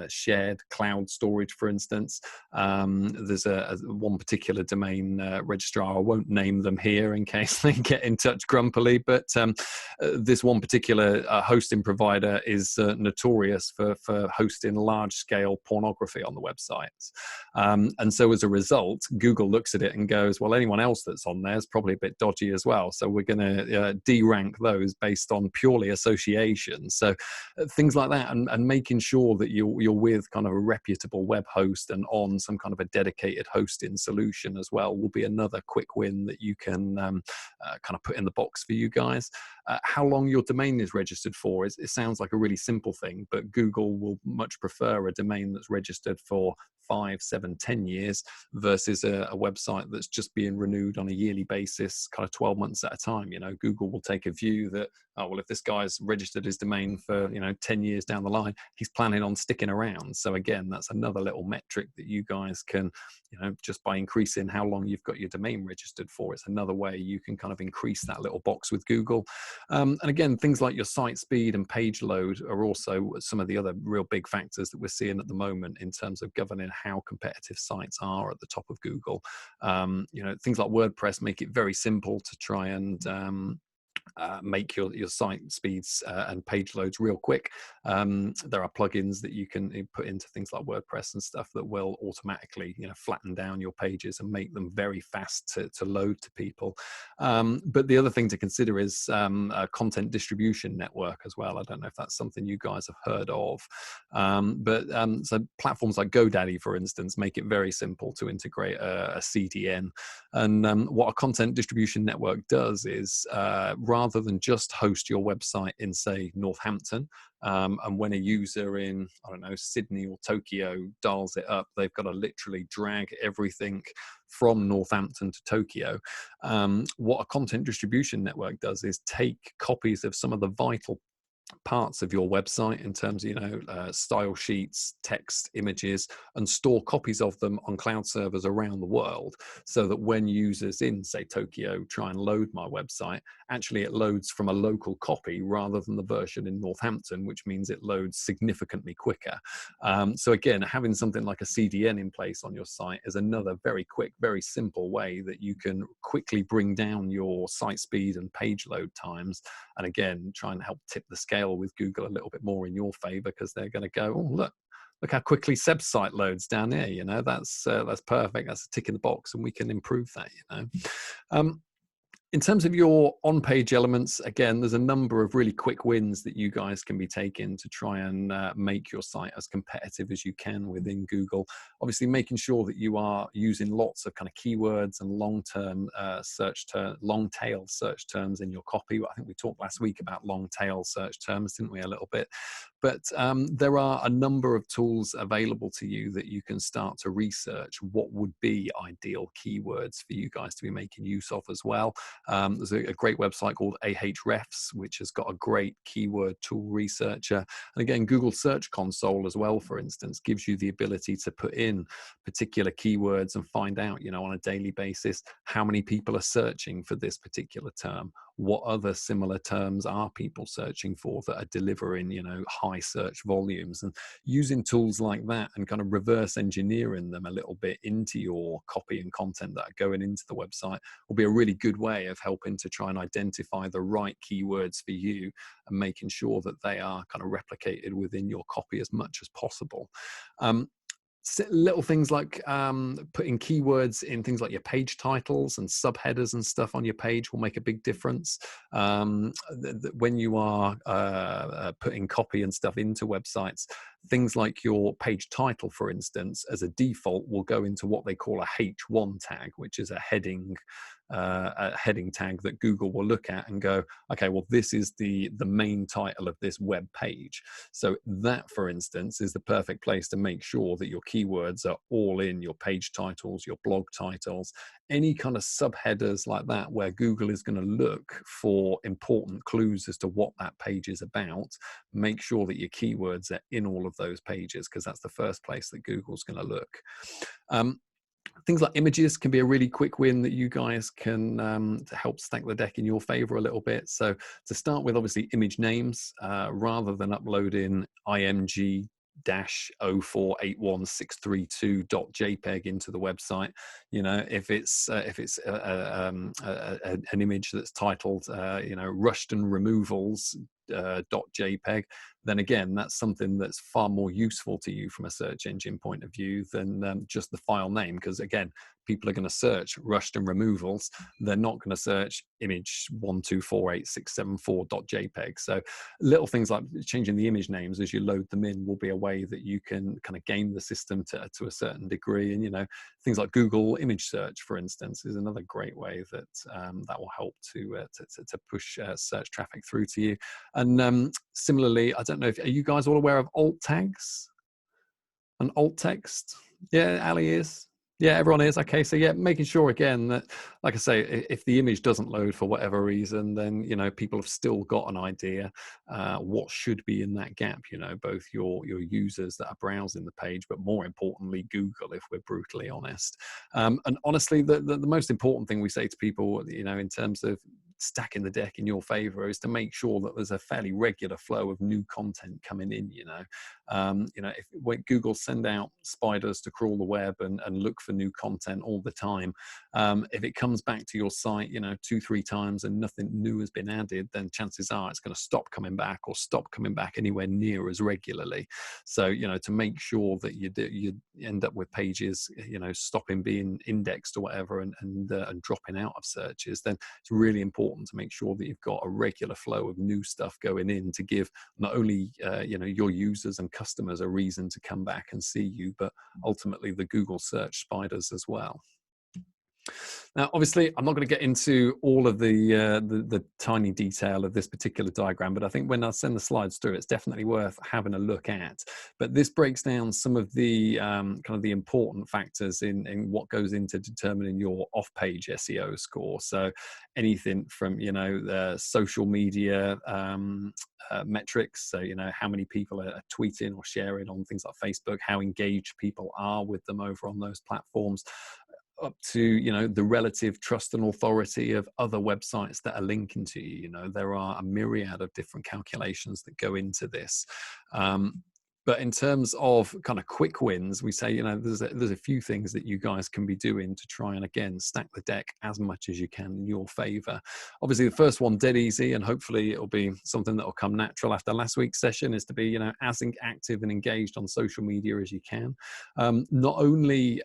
shared cloud storage, for instance. There's one particular domain registrar, I won't name them here in case they get in touch grumpily, but this one particular hosting provider is notorious for hosting large-scale pornography on the websites. And so as a result, Google looks at it and goes, well, anyone else that's on there is probably a bit dodgy as well. So we're going to derank those based on purely association. So things like that, and making sure that you're with kind of a reputable web host and on some kind of a dedicated hosting solution as well will be another quick win that you can kind of put in the box for you guys. How long your domain is registered for it sounds like a really simple thing, but Google will much prefer a domain that's registered for 5, 7, 10 years versus a website that's just being renewed on a yearly basis, kind of 12 months at a time. You know, Google will take a view that, oh, well, if this guy's registered his domain for, you know, 10 years down the line, he's planning on sticking around. So again, that's another little metric that you guys can, you know, just by increasing how long you've got your domain registered for, it's another way you can kind of increase that little box with Google. And again, things like your site speed and page load are also some of the other real big factors that we're seeing at the moment in terms of governing how competitive sites are at the top of Google. You know, things like WordPress make it very simple to try and make your site speeds and page loads real quick. There are plugins that you can put into things like WordPress and stuff that will automatically, you know, flatten down your pages and make them very fast to load to people. But the other thing to consider is a content distribution network as well. I don't know if that's something you guys have heard of. So platforms like GoDaddy, for instance, make it very simple to integrate a CDN. And what a content distribution network does is rather than just host your website in, say, Northampton, and when a user in, I don't know, Sydney or Tokyo dials it up, they've got to literally drag everything from Northampton to Tokyo. What a content distribution network does is take copies of some of the vital parts of your website in terms of, you know, style sheets, text, images, and store copies of them on cloud servers around the world, so that when users in, say, Tokyo try and load my website, actually it loads from a local copy rather than the version in Northampton, which means it loads significantly quicker. So again, having something like a CDN in place on your site is another very quick, very simple way that you can quickly bring down your site speed and page load times, and again, try and help tip the scale with Google a little bit more in your favor, because they're going to go, oh, look how quickly Seb's site loads down here. You know, that's perfect. That's a tick in the box, and we can improve that. You know, In terms of your on-page elements, again, there's a number of really quick wins that you guys can be taking to try and make your site as competitive as you can within Google. Obviously, making sure that you are using lots of kind of keywords and long-term long-tail search terms in your copy. I think we talked last week about long-tail search terms, didn't we, a little bit? But there are a number of tools available to you that you can start to research what would be ideal keywords for you guys to be making use of as well. There's a great website called Ahrefs, which has got a great keyword tool researcher. And again, Google Search Console as well, for instance, gives you the ability to put in particular keywords and find out, on a daily basis, how many people are searching for this particular term. What other similar terms are people searching for that are delivering, high search volumes? And using tools like that and kind of reverse engineering them a little bit into your copy and content that are going into the website will be a really good way of helping to try and identify the right keywords for you and making sure that they are kind of replicated within your copy as much as possible. Little things like putting keywords in things like your page titles and subheaders and stuff on your page will make a big difference. When you are putting copy and stuff into websites, things like your page title, for instance, as a default will go into what they call a H1 tag, which is a heading tag that Google will look at and go, okay, well, this is the main title of this web page. So that, for instance, is the perfect place to make sure that your keywords are all in your page titles, your blog titles, any kind of subheaders like that, where Google is going to look for important clues as to what that page is about. Make sure that your keywords are in all of those pages, because that's the first place that Google's going to look. Things like images can be a really quick win that you guys can to help stack the deck in your favor a little bit. So to start with, obviously, image names, rather than uploading img 048162.jpg into the website. If it's an image that's titled Rushton Removals .jpg, then again, that's something that's far more useful to you from a search engine point of view than just the file name, because again, people are going to search Rushton Removals. They're not going to search image 1248674.jpg. So little things like changing the image names as you load them in will be a way that you can kind of game the system to a certain degree. And things like Google image search, for instance, is another great way that that will help to push search traffic through to you. And similarly, I don't know, are you guys all aware of alt tags and alt text? Yeah, Ali is. Yeah, everyone is. Okay, so yeah, making sure again that, like I say, if the image doesn't load for whatever reason, then people have still got an idea what should be in that gap. Both your users that are browsing the page, but more importantly, Google, if we're brutally honest. And honestly, the most important thing we say to people, in terms of stacking the deck in your favor, is to make sure that there's a fairly regular flow of new content coming in. When Google send out spiders to crawl the web and look for new content all the time, if it comes back to your site 2-3 times and nothing new has been added, then chances are it's going to stop coming back, or stop coming back anywhere near as regularly. So to make sure that you end up with pages stopping being indexed or whatever and dropping out of searches, then it's really important to make sure that you've got a regular flow of new stuff going in to give not only your users and customers a reason to come back and see you, but ultimately the Google search spiders as well. Now, obviously, I'm not going to get into all of the tiny detail of this particular diagram, but I think when I send the slides through, it's definitely worth having a look at. But this breaks down some of the kind of the important factors in what goes into determining your off-page SEO score. So anything from social media metrics, so how many people are tweeting or sharing on things like Facebook, how engaged people are with them over on those platforms, up to the relative trust and authority of other websites that are linking to you. There are a myriad of different calculations that go into this. But in terms of kind of quick wins, we say, you know, there's a few things that you guys can be doing to try and, again, stack the deck as much as you can in your favor. Obviously, the first one, dead easy, and hopefully it'll be something that will come natural after last week's session, is to be, you know, as active and engaged on social media as you can. Not only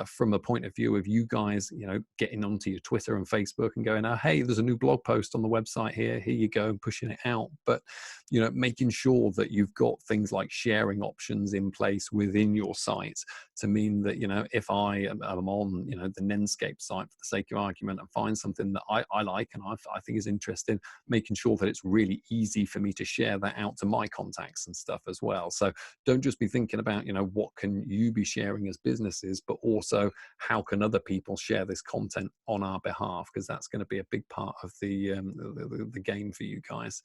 from a point of view of you guys, you know, getting onto your Twitter and Facebook and going, oh, hey, there's a new blog post on the website here you go, and pushing it out, but, you know, making sure that you've got things like sharing options in place within your site to mean that, you know, if I am on, you know, the Nenscape site for the sake of argument and find something that I like and I think is interesting, making sure that it's really easy for me to share that out to my contacts and stuff as well. So don't just be thinking about, you know, what can you be sharing as businesses, but also how can other people share this content on our behalf, because that's going to be a big part of the game for you guys.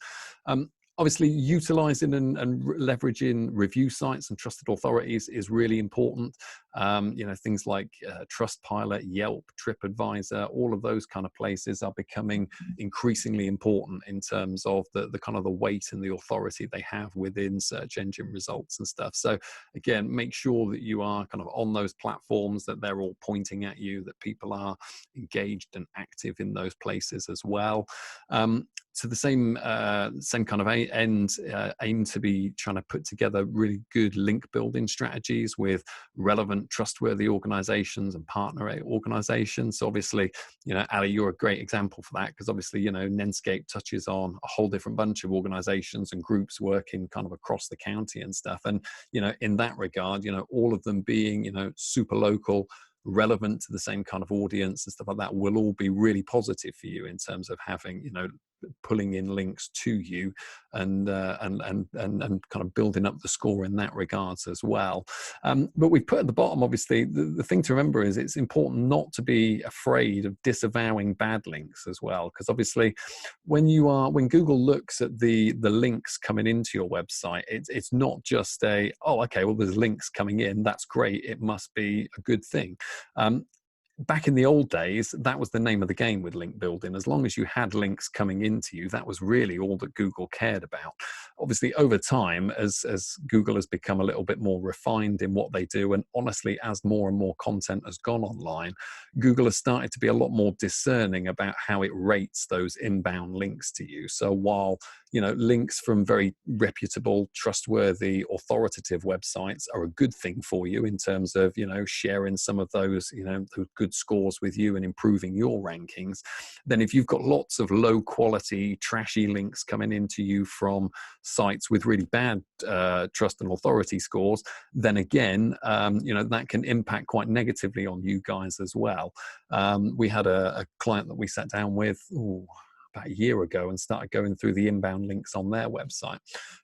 Obviously, utilizing and leveraging review sites and trusted authorities is really important. You know, things like Trustpilot, Yelp, TripAdvisor, all of those kind of places are becoming increasingly important in terms of the kind of the weight and the authority they have within search engine results and stuff. So again, make sure that you are kind of on those platforms, that they're all pointing at you, that people are engaged and active in those places as well. To the same kind of end, aim to be trying to put together really good link building strategies with relevant, trustworthy organizations and partner organizations. So obviously, you know, Ali, you're a great example for that, because obviously, you know, Nenscape touches on a whole different bunch of organizations and groups working kind of across the county and stuff. And, you know, in that regard, you know, all of them being, you know, super local, relevant to the same kind of audience and stuff like that, will all be really positive for you in terms of having, you know, pulling in links to you and kind of building up the score in that regards as well. But we've put at the bottom, obviously, the thing to remember is it's important not to be afraid of disavowing bad links as well, because obviously when Google looks at the links coming into your website, it's not just oh, okay, well, there's links coming in, that's great, it must be a good thing. Back in the old days, that was the name of the game with link building. As long as you had links coming into you, that was really all that Google cared about. Obviously, over time, as Google has become a little bit more refined in what they do, and honestly, as more and more content has gone online, Google has started to be a lot more discerning about how it rates those inbound links to you. So while, you know, links from very reputable, trustworthy, authoritative websites are a good thing for you in terms of, you know, sharing some of those, you know, those good scores with you and improving your rankings, then if you've got lots of low quality, trashy links coming into you from sites with really bad trust and authority scores, then again, you know, that can impact quite negatively on you guys as well. We had a client that we sat down with, about a year ago, and started going through the inbound links on their website.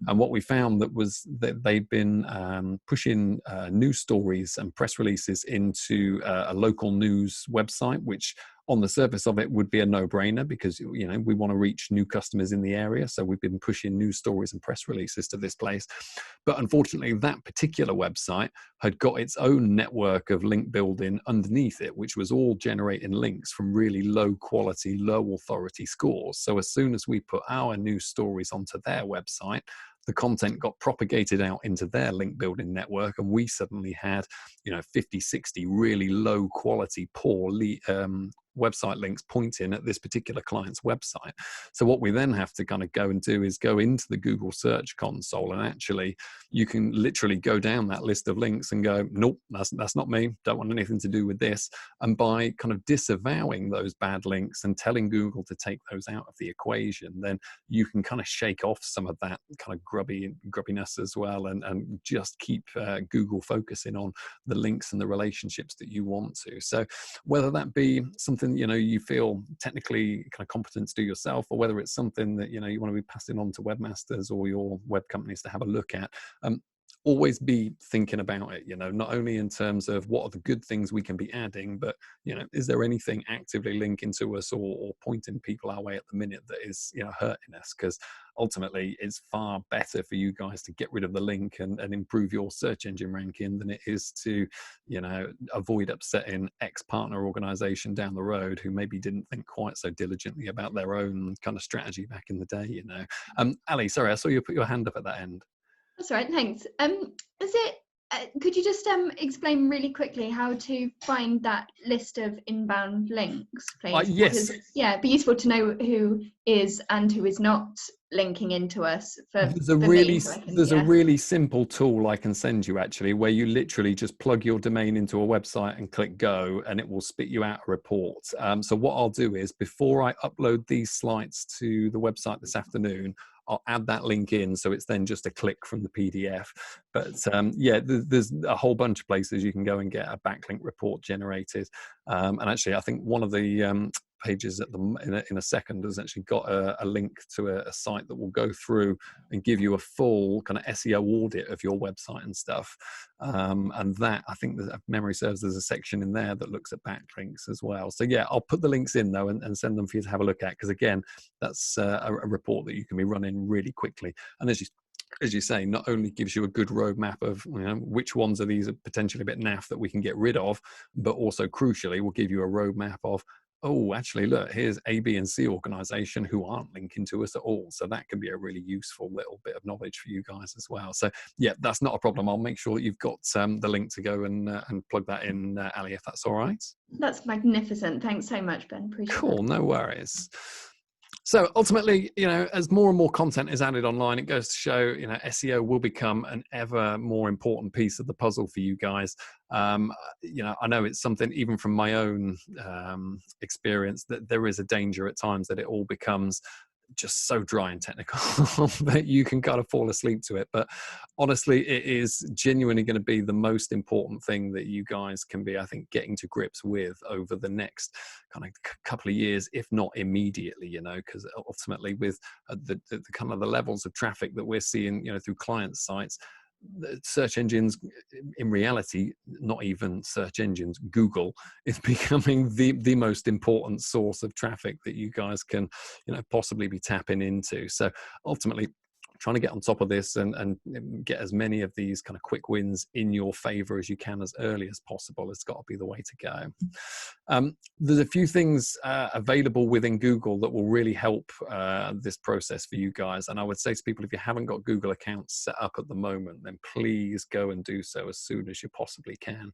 And what we found was that they'd been pushing news stories and press releases into a local news website, which on the surface of it would be a no-brainer, because, you know, we want to reach new customers in the area. So we've been pushing news stories and press releases to this place. But unfortunately, that particular website had got its own network of link building underneath it, which was all generating links from really low quality, low authority scores. So as soon as we put our news stories onto their website, the content got propagated out into their link building network, and we suddenly had, you know, 50, 60 really low quality, poor website links pointing at this particular client's website. So what we then have to kind of go and do is go into the Google Search Console, and actually you can literally go down that list of links and go, nope, that's not me, don't want anything to do with this. And by kind of disavowing those bad links and telling Google to take those out of the equation, then you can kind of shake off some of that kind of grubbiness as well, and just keep Google focusing on the links and the relationships that you want to. So whether that be something, you know, you feel technically kind of competent to do yourself, or whether it's something that, you know, you want to be passing on to webmasters or your web companies to have a look at, always be thinking about it, you know, not only in terms of what are the good things we can be adding, but, you know, is there anything actively linking to us or pointing people our way at the minute that is, you know, hurting us? Because ultimately it's far better for you guys to get rid of the link and improve your search engine ranking than it is to, you know, avoid upsetting ex-partner organization down the road who maybe didn't think quite so diligently about their own kind of strategy back in the day, you know. Ali, sorry, I saw you put your hand up at that end. That's all right, thanks. Is it? Could you just explain really quickly how to find that list of inbound links, please? Yes. Because, yeah, it'd be useful to know who is and who is not linking into us for me. So There's a really simple tool I can send you actually, where you literally just plug your domain into a website and click go, and it will spit you out a report. So what I'll do is, before I upload these slides to the website this afternoon, I'll add that link in, so it's then just a click from the PDF. But yeah, there's a whole bunch of places you can go and get a backlink report generated. And actually, I think one of the pages in a second has actually got a link to a site that will go through and give you a full kind of SEO audit of your website and stuff. And that, I think, that if memory serves, there's a section in there that looks at backlinks as well. So yeah, I'll put the links in though and send them for you to have a look at, because again, that's a report that you can be running really quickly. And as you say, not only gives you a good roadmap of which ones of these are potentially a bit naff that we can get rid of, but also crucially will give you a roadmap of, oh, actually, look, here's A, B, and C organization who aren't linking to us at all. So that can be a really useful little bit of knowledge for you guys as well. So yeah, that's not a problem. I'll make sure that you've got the link to go and plug that in, Ali, if that's all right. That's magnificent. Thanks so much, Ben. Appreciate it. Cool, no worries. So ultimately, as more and more content is added online, it goes to show, SEO will become an ever more important piece of the puzzle for you guys. I know it's something, even from my own experience, that there is a danger at times that it all becomes just so dry and technical that you can kind of fall asleep to it. But honestly, it is genuinely going to be the most important thing that you guys can be, I think, getting to grips with over the next kind of couple of years, if not immediately, because ultimately with the kind of the levels of traffic that we're seeing, through client sites, search engines, in reality, not even search engines, Google is becoming the most important source of traffic that you guys can possibly be tapping into. So ultimately, trying to get on top of this and get as many of these kind of quick wins in your favor as you can as early as possible has got to be the way to go. There's a few things available within Google that will really help this process for you guys. And I would say to people, if you haven't got Google accounts set up at the moment, then please go and do so as soon as you possibly can.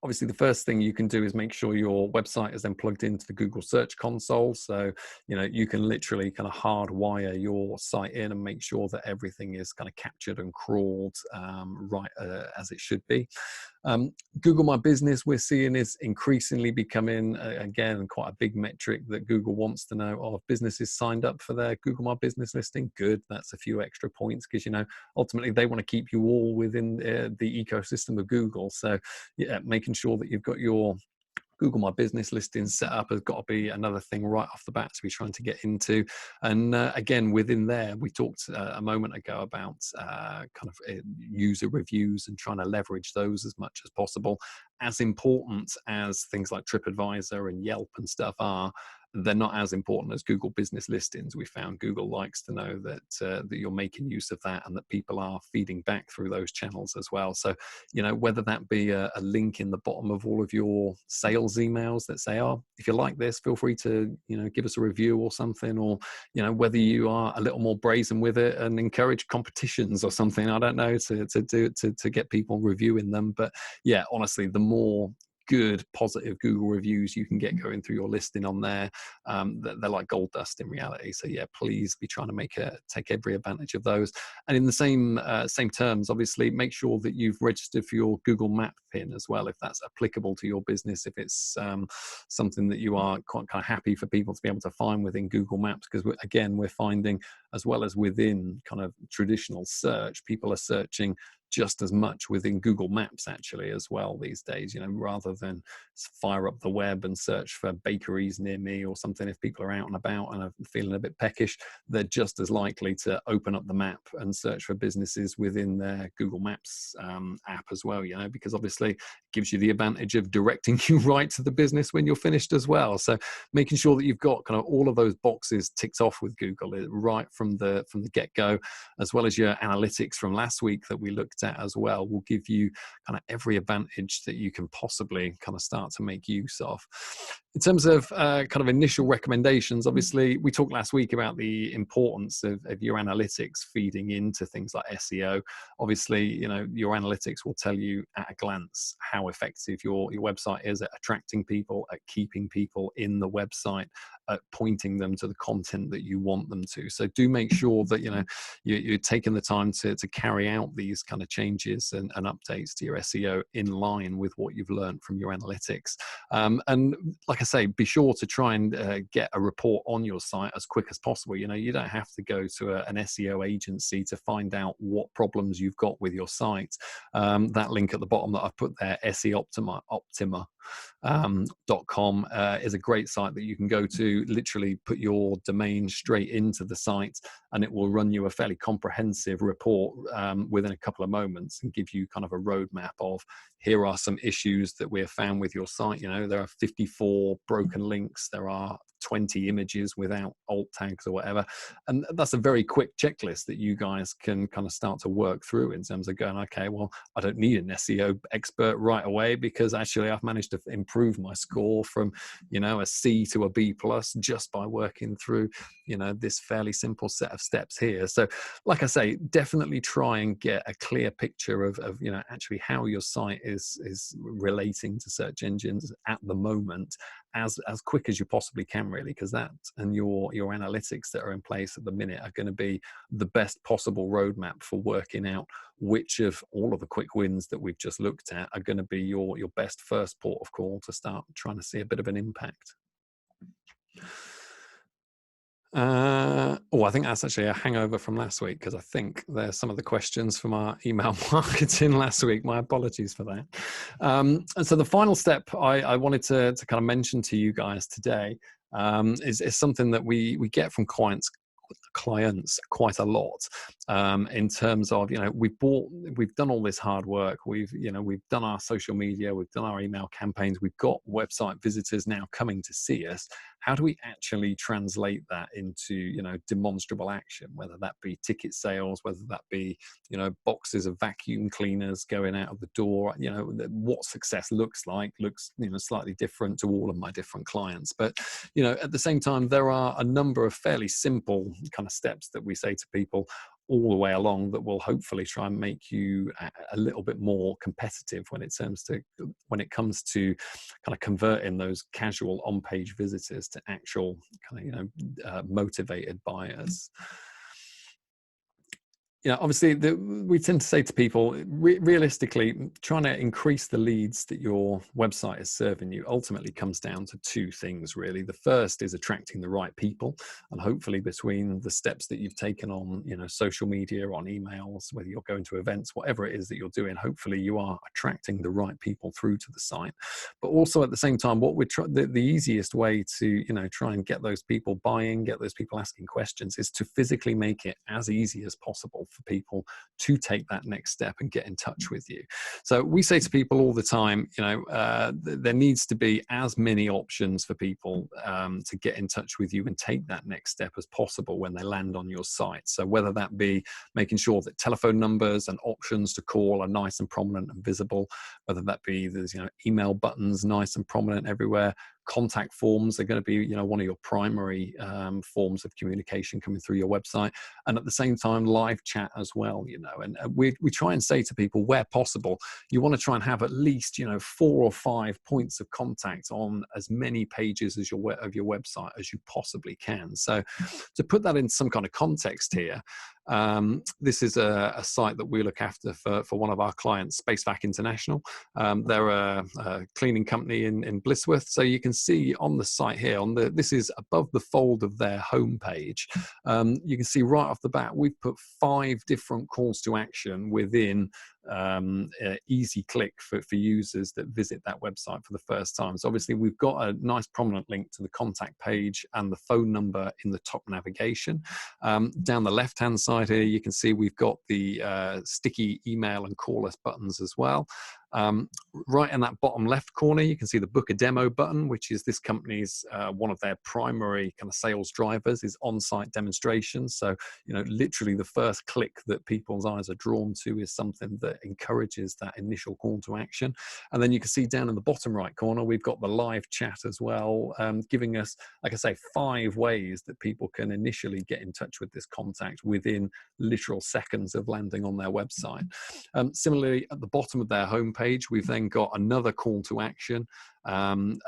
Obviously, the first thing you can do is make sure your website is then plugged into the Google Search Console. So, you can literally kind of hardwire your site in and make sure that everything is kind of captured and crawled right as it should be. Google My Business, we're seeing, is increasingly becoming, again, quite a big metric that Google wants to know. Oh, if businesses signed up for their Google My Business listing, good. That's a few extra points, because, ultimately they want to keep you all within the ecosystem of Google. So, yeah, making sure that you've got your Google My Business listing set up has got to be another thing right off the bat to be trying to get into. And again, within there, we talked a moment ago about kind of user reviews and trying to leverage those as much as possible. As important as things like TripAdvisor and Yelp and stuff are, they're not as important as Google Business listings. We found Google likes to know that that you're making use of that and that people are feeding back through those channels as well. So, whether that be a link in the bottom of all of your sales emails that say, oh, if you like this, feel free to, give us a review or something, or, whether you are a little more brazen with it and encourage competitions or something, I don't know, to get people reviewing them. But yeah, honestly, the more good positive Google reviews you can get going through your listing on there, they're like gold dust in reality. So yeah, please be trying to take every advantage of those. And in the same terms, obviously, make sure that you've registered for your Google Map pin as well, if that's applicable to your business, if it's something that you are quite kind of happy for people to be able to find within Google Maps. Because we're finding, as well as within kind of traditional search, people are searching just as much within Google Maps actually as well these days, rather than fire up the web and search for bakeries near me or something. If people are out and about and are feeling a bit peckish, they're just as likely to open up the map and search for businesses within their Google Maps app as well, because obviously it gives you the advantage of directing you right to the business when you're finished as well. So making sure that you've got kind of all of those boxes ticked off with Google right from the get-go, as well as your analytics from last week that we looked at as well, will give you kind of every advantage that you can possibly kind of start to make use of. In terms of kind of initial recommendations, obviously, we talked last week about the importance of your analytics feeding into things like SEO. Obviously, you know, your analytics will tell you at a glance how effective your website is at attracting people, at keeping people in the website, at pointing them to the content that you want them to. So do make sure that, you know, you're taking the time to carry out these kind of changes and updates to your SEO in line with what you've learned from your analytics. And like I say, be sure to try and get a report on your site as quick as possible. You know, you don't have to go to an SEO agency to find out what problems you've got with your site. That link at the bottom that I've put there, SEOptima.com, is a great site that you can go to, literally put your domain straight into the site, and it will run you a fairly comprehensive report within a couple of moments and give you kind of a roadmap of, here are some issues that we have found with your site. You know, there are 54 broken links, there are 20 images without alt tags or whatever. And that's a very quick checklist that you guys can kind of start to work through in terms of going, okay, well, I don't need an SEO expert right away, because actually I've managed to improve my score from, you know, a C to a B plus just by working through, you know, this fairly simple set of steps here. So like I say, definitely try and get a clear picture of you know, actually how your site is relating to search engines at the moment, as quick as you possibly can, really, because that and your analytics that are in place at the minute are going to be the best possible roadmap for working out which of all of the quick wins that we've just looked at are going to be your best first port of call to start trying to see a bit of an impact. I think that's actually a hangover from last week, because I think there's some of the questions from our email marketing last week. My apologies for that. And so the final step I wanted to kind of mention to you guys today is something that we get from clients quite a lot, in terms of, you know, we've done all this hard work, we've done our social media, we've done our email campaigns, we've got website visitors now coming to see us. How do we actually translate that into, you know, demonstrable action, whether that be ticket sales, whether that be, you know, boxes of vacuum cleaners going out of the door? You know, what success looks, you know, slightly different to all of my different clients. But, you know, at the same time, there are a number of fairly simple kind of steps that we say to people all the way along that will hopefully try and make you a little bit more competitive when it comes to kind of converting those casual on-page visitors to actual kind of, you know, motivated buyers. You know, obviously, we tend to say to people, realistically, trying to increase the leads that your website is serving you ultimately comes down to two things, really. The first is attracting the right people, and hopefully between the steps that you've taken on, you know, social media, on emails, whether you're going to events, whatever it is that you're doing, hopefully you are attracting the right people through to the site. But also at the same time, what we're the easiest way to, you know, try and get those people buying, get those people asking questions, is to physically make it as easy as possible for people to take that next step and get in touch with you. So we say to people all the time, you know, there needs to be as many options for people to get in touch with you and take that next step as possible when they land on your site. So whether that be making sure that telephone numbers and options to call are nice and prominent and visible, whether that be there's, you know, email buttons nice and prominent everywhere, contact forms are going to be, you know, one of your primary forms of communication coming through your website, and at the same time live chat as well, you know. And we try and say to people, where possible, you want to try and have at least, you know, 4 or 5 points of contact on as many pages as of your website as you possibly can. So to put that in some kind of context here, this is a site that we look after for one of our clients, Spacevac International. They're a cleaning company in Blissworth. So you can see on the site here, this is above the fold of their homepage. You can see right off the bat, we've put 5 different calls to action within easy click for users that visit that website for the first time. So obviously we've got a nice prominent link to the contact page and the phone number in the top navigation. Down the left hand side here, you can see we've got the sticky email and call us buttons as well. Right in that bottom left corner, you can see the book a demo button, which is this company's one of their primary kind of sales drivers is on-site demonstrations. So, literally the first click that people's eyes are drawn to is something that encourages that initial call to action. And then you can see down in the bottom right corner, we've got the live chat as well, giving us, like I say, 5 ways that people can initially get in touch with this contact within literal seconds of landing on their website. Similarly, at the bottom of their homepage, we've then got another call to action, a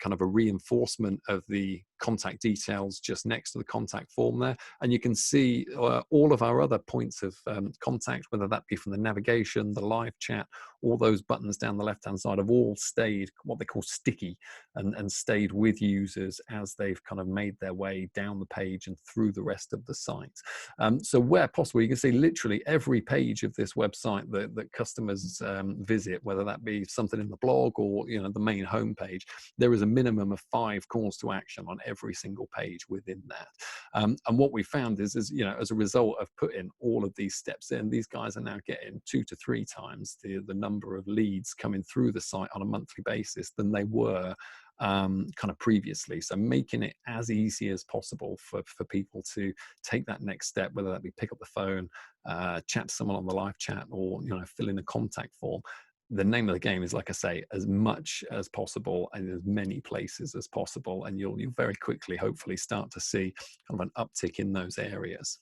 kind of a reinforcement of the contact details just next to the contact form there. And you can see all of our other points of contact, whether that be from the navigation, the live chat, all those buttons down the left-hand side have all stayed what they call sticky and stayed with users as they've kind of made their way down the page and through the rest of the site. So where possible, you can see literally every page of this website that customers visit, whether that be something in the blog or the main homepage, there is a minimum of 5 calls to action on every single page within that. And what we found is as a result of putting all of these steps in, these guys are now getting 2 to 3 times the number of leads coming through the site on a monthly basis than they were kind of previously. So making it as easy as possible for people to take that next step, whether that be pick up the phone, chat to someone on the live chat, or fill in a contact form. The name of the game is, like I say, as much as possible and as many places as possible, and you'll very quickly hopefully start to see kind of an uptick in those areas.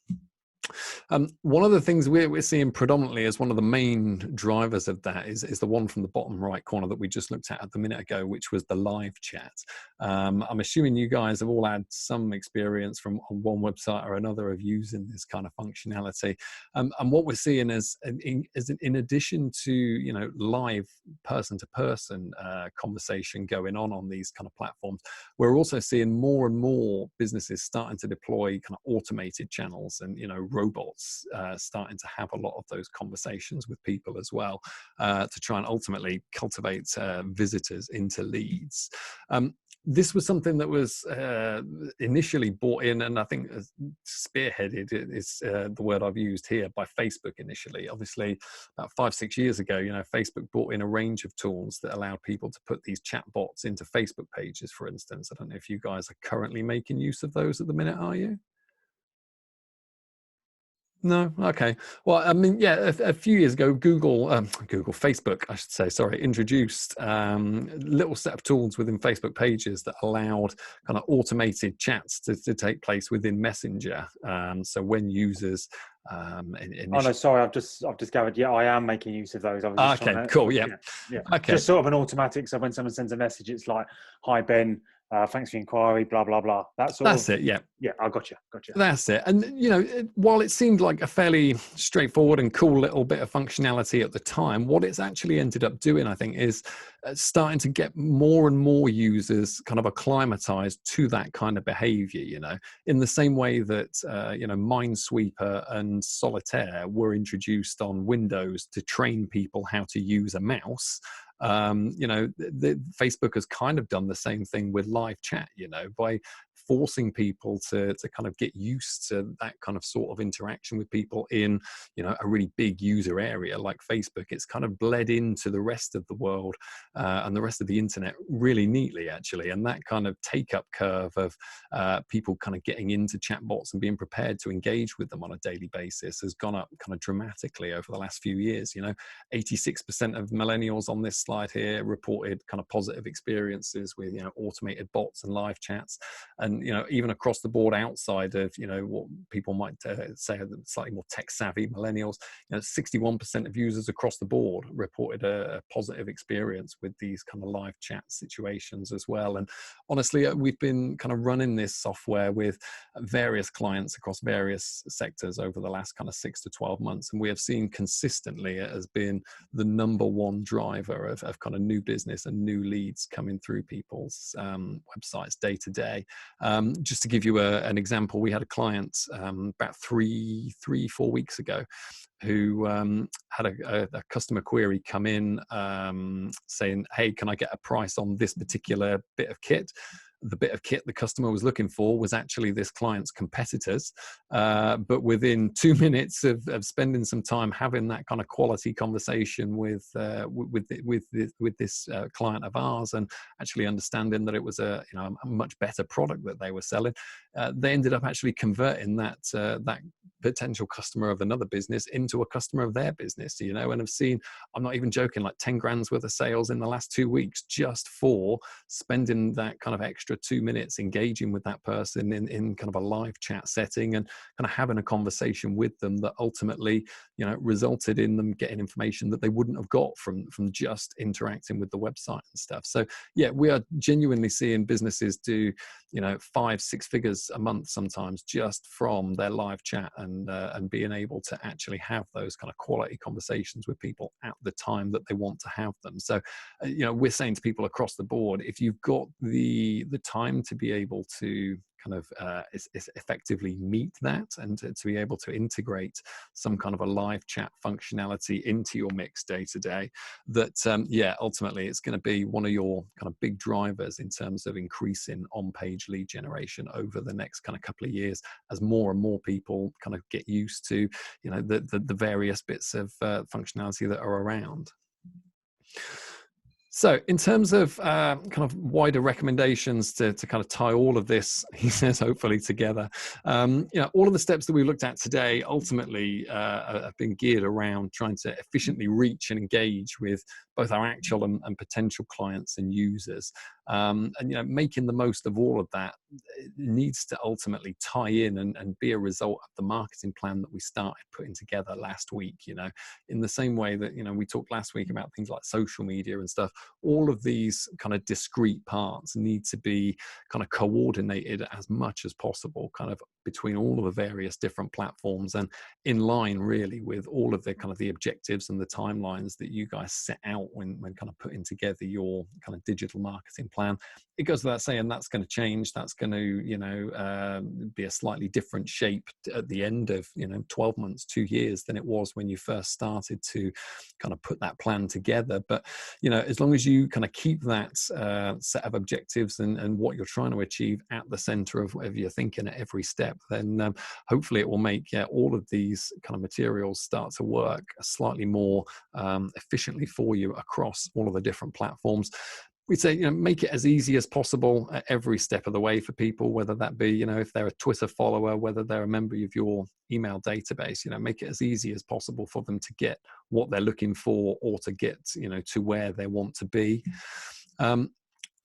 One of the things we're seeing predominantly as one of the main drivers of that is the one from the bottom right corner that we just looked at a minute ago, which was the live chat. I'm assuming you guys have all had some experience from on one website or another of using this kind of functionality. And what we're seeing is in addition to live person-to-person conversation going on these kind of platforms, we're also seeing more and more businesses starting to deploy kind of automated channels and robots starting to have a lot of those conversations with people as well to try and ultimately cultivate visitors into leads. This was something that was initially brought in, and I think spearheaded is the word I've used here, by Facebook initially. Obviously, about 5-6 years ago, Facebook brought in a range of tools that allowed people to put these chat bots into Facebook pages, for instance. I don't know if you guys are currently making use of those at the minute, are you? No, okay. Well, I mean, yeah, a few years ago, Facebook, I should say, sorry, introduced a little set of tools within Facebook pages that allowed kind of automated chats to take place within Messenger. So when users oh no, sorry, I've just gathered. Yeah, I am making use of those. I was just okay, cool, yeah. Okay, just sort of an automatic. So when someone sends a message, it's like, "Hi Ben, thanks for your inquiry, blah blah blah." That's it, yeah. Yeah, I got you. That's it. And while it seemed like a fairly straightforward and cool little bit of functionality at the time, what it's actually ended up doing, I think, is starting to get more and more users kind of acclimatized to that kind of behavior. In the same way that Minesweeper and Solitaire were introduced on Windows to train people how to use a mouse. Facebook has kind of done the same thing with live chat, by forcing people to kind of get used to that kind of sort of interaction with people in a really big user area like Facebook. It's kind of bled into the rest of the world and the rest of the internet really neatly, actually. And that kind of take-up curve of people kind of getting into chatbots and being prepared to engage with them on a daily basis has gone up kind of dramatically over the last few years. 86% of millennials on this slide here reported kind of positive experiences with automated bots and live chats. And even across the board, outside of what people might say are slightly more tech savvy millennials, 61% of users across the board reported a positive experience with these kind of live chat situations as well. And honestly, we've been kind of running this software with various clients across various sectors over the last kind of 6 to 12 months, and we have seen consistently it has been the #1 driver of kind of new business and new leads coming through people's websites day to day. Just to give you an example, we had a client about 3-4 weeks ago who had a customer query come in saying, "Hey, can I get a price on this particular bit of kit?" the bit of kit the customer was looking for was actually this client's competitors. But within 2 minutes of spending some time having that kind of quality conversation with this client of ours, and actually understanding that it was a much better product that they were selling, they ended up actually converting that potential customer of another business into a customer of their business, and have seen, I'm not even joking, like 10 grand's worth of sales in the last 2 weeks just for spending that kind of extra 2 minutes engaging with that person in kind of a live chat setting, and kind of having a conversation with them that ultimately, resulted in them getting information that they wouldn't have got from just interacting with the website and stuff. So yeah, we are genuinely seeing businesses do, 5-6 figures a month sometimes just from their live chat, and being able to actually have those kind of quality conversations with people at the time that they want to have them. So, we're saying to people across the board, if you've got the time to be able to kind of effectively meet that, and to be able to integrate some kind of a live chat functionality into your mix day to day, that ultimately it's going to be one of your kind of big drivers in terms of increasing on-page lead generation over the next kind of couple of years, as more and more people kind of get used to the various bits of functionality that are around. So in terms of kind of wider recommendations to kind of tie all of this, he says, hopefully together, all of the steps that we looked at today ultimately have been geared around trying to efficiently reach and engage with both our actual and potential clients and users. And making the most of all of that needs to ultimately tie in and be a result of the marketing plan that we started putting together last week. In the same way that we talked last week about things like social media and stuff, all of these kind of discrete parts need to be kind of coordinated as much as possible, kind of between all of the various different platforms, and in line really with all of the kind of the objectives and the timelines that you guys set out when kind of putting together your kind of digital marketing plan. It goes without saying that's going to change. That's going to, be a slightly different shape at the end of, 12 months, 2 years than it was when you first started to kind of put that plan together. But, as long as you kind of keep that set of objectives and what you're trying to achieve at the center of whatever you're thinking at every step, then hopefully it will make all of these kind of materials start to work slightly more efficiently for you across all of the different platforms. We'd say, make it as easy as possible at every step of the way for people, whether that be, if they're a Twitter follower, whether they're a member of your email database, make it as easy as possible for them to get what they're looking for, or to get, to where they want to be.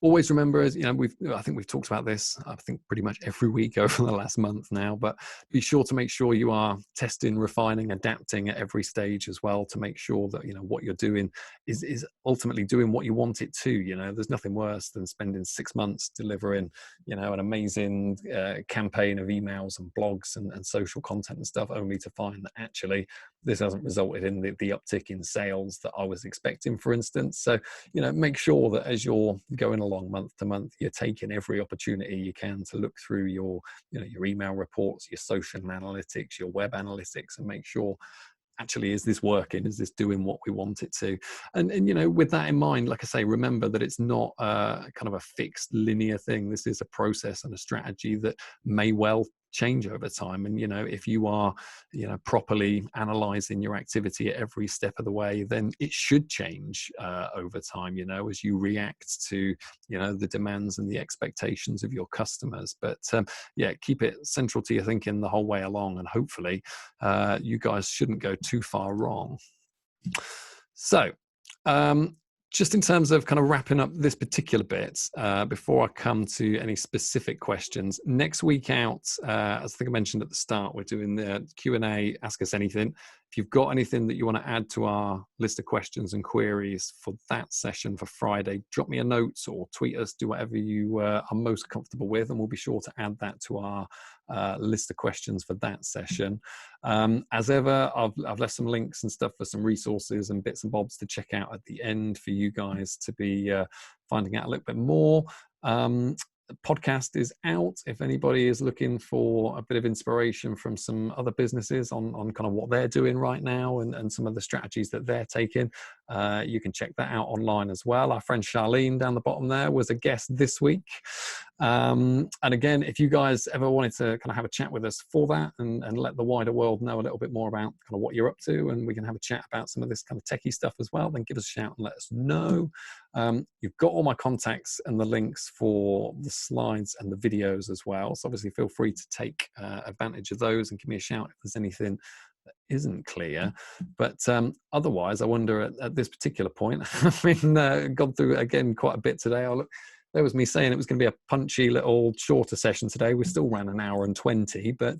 Always remember, as I think we've talked about this, I think pretty much every week over the last month now, but be sure to make sure you are testing, refining, adapting at every stage as well, to make sure that, what you're doing is ultimately doing what you want it to. There's nothing worse than spending 6 months delivering, an amazing campaign of emails and blogs and social content and stuff, only to find that actually this hasn't resulted in the uptick in sales that I was expecting, for instance. So, make sure that as you're going along month to month, you're taking every opportunity you can to look through your email reports, your social analytics, your web analytics, and make sure, actually, is this working? Is this doing what we want it to? And with that in mind, like I say, remember that it's not kind of a fixed linear thing. This is a process and a strategy that may well change over time. And if you are properly analyzing your activity at every step of the way, then it should change over time, as you react to the demands and the expectations of your customers. But keep it central to your thinking the whole way along, and hopefully you guys shouldn't go too far wrong. So just in terms of kind of wrapping up this particular bit, before I come to any specific questions, next week out, as I think I mentioned at the start, we're doing the Q&A, Ask Us Anything. If you've got anything that you want to add to our list of questions and queries for that session for Friday, drop me a note or tweet us, do whatever you are most comfortable with, and we'll be sure to add that to our list of questions for that session. As ever, I've left some links and stuff for some resources and bits and bobs to check out at the end for you guys to be finding out a little bit more. The podcast is out. If anybody is looking for a bit of inspiration from some other businesses on kind of what they're doing right now and some of the strategies that they're taking, You can check that out online as well. Our friend Charlene down the bottom there was a guest this week. And again, if you guys ever wanted to kind of have a chat with us for that and let the wider world know a little bit more about kind of what you're up to, and we can have a chat about some of this kind of techie stuff as well, then give us a shout and let us know. You've got all my contacts and the links for the slides and the videos as well. So obviously feel free to take advantage of those and give me a shout if there's anything that isn't clear. But otherwise, I wonder at this particular point, having gone through again quite a bit today, there was me saying it was going to be a punchy little shorter session today. We still ran an hour and 20, but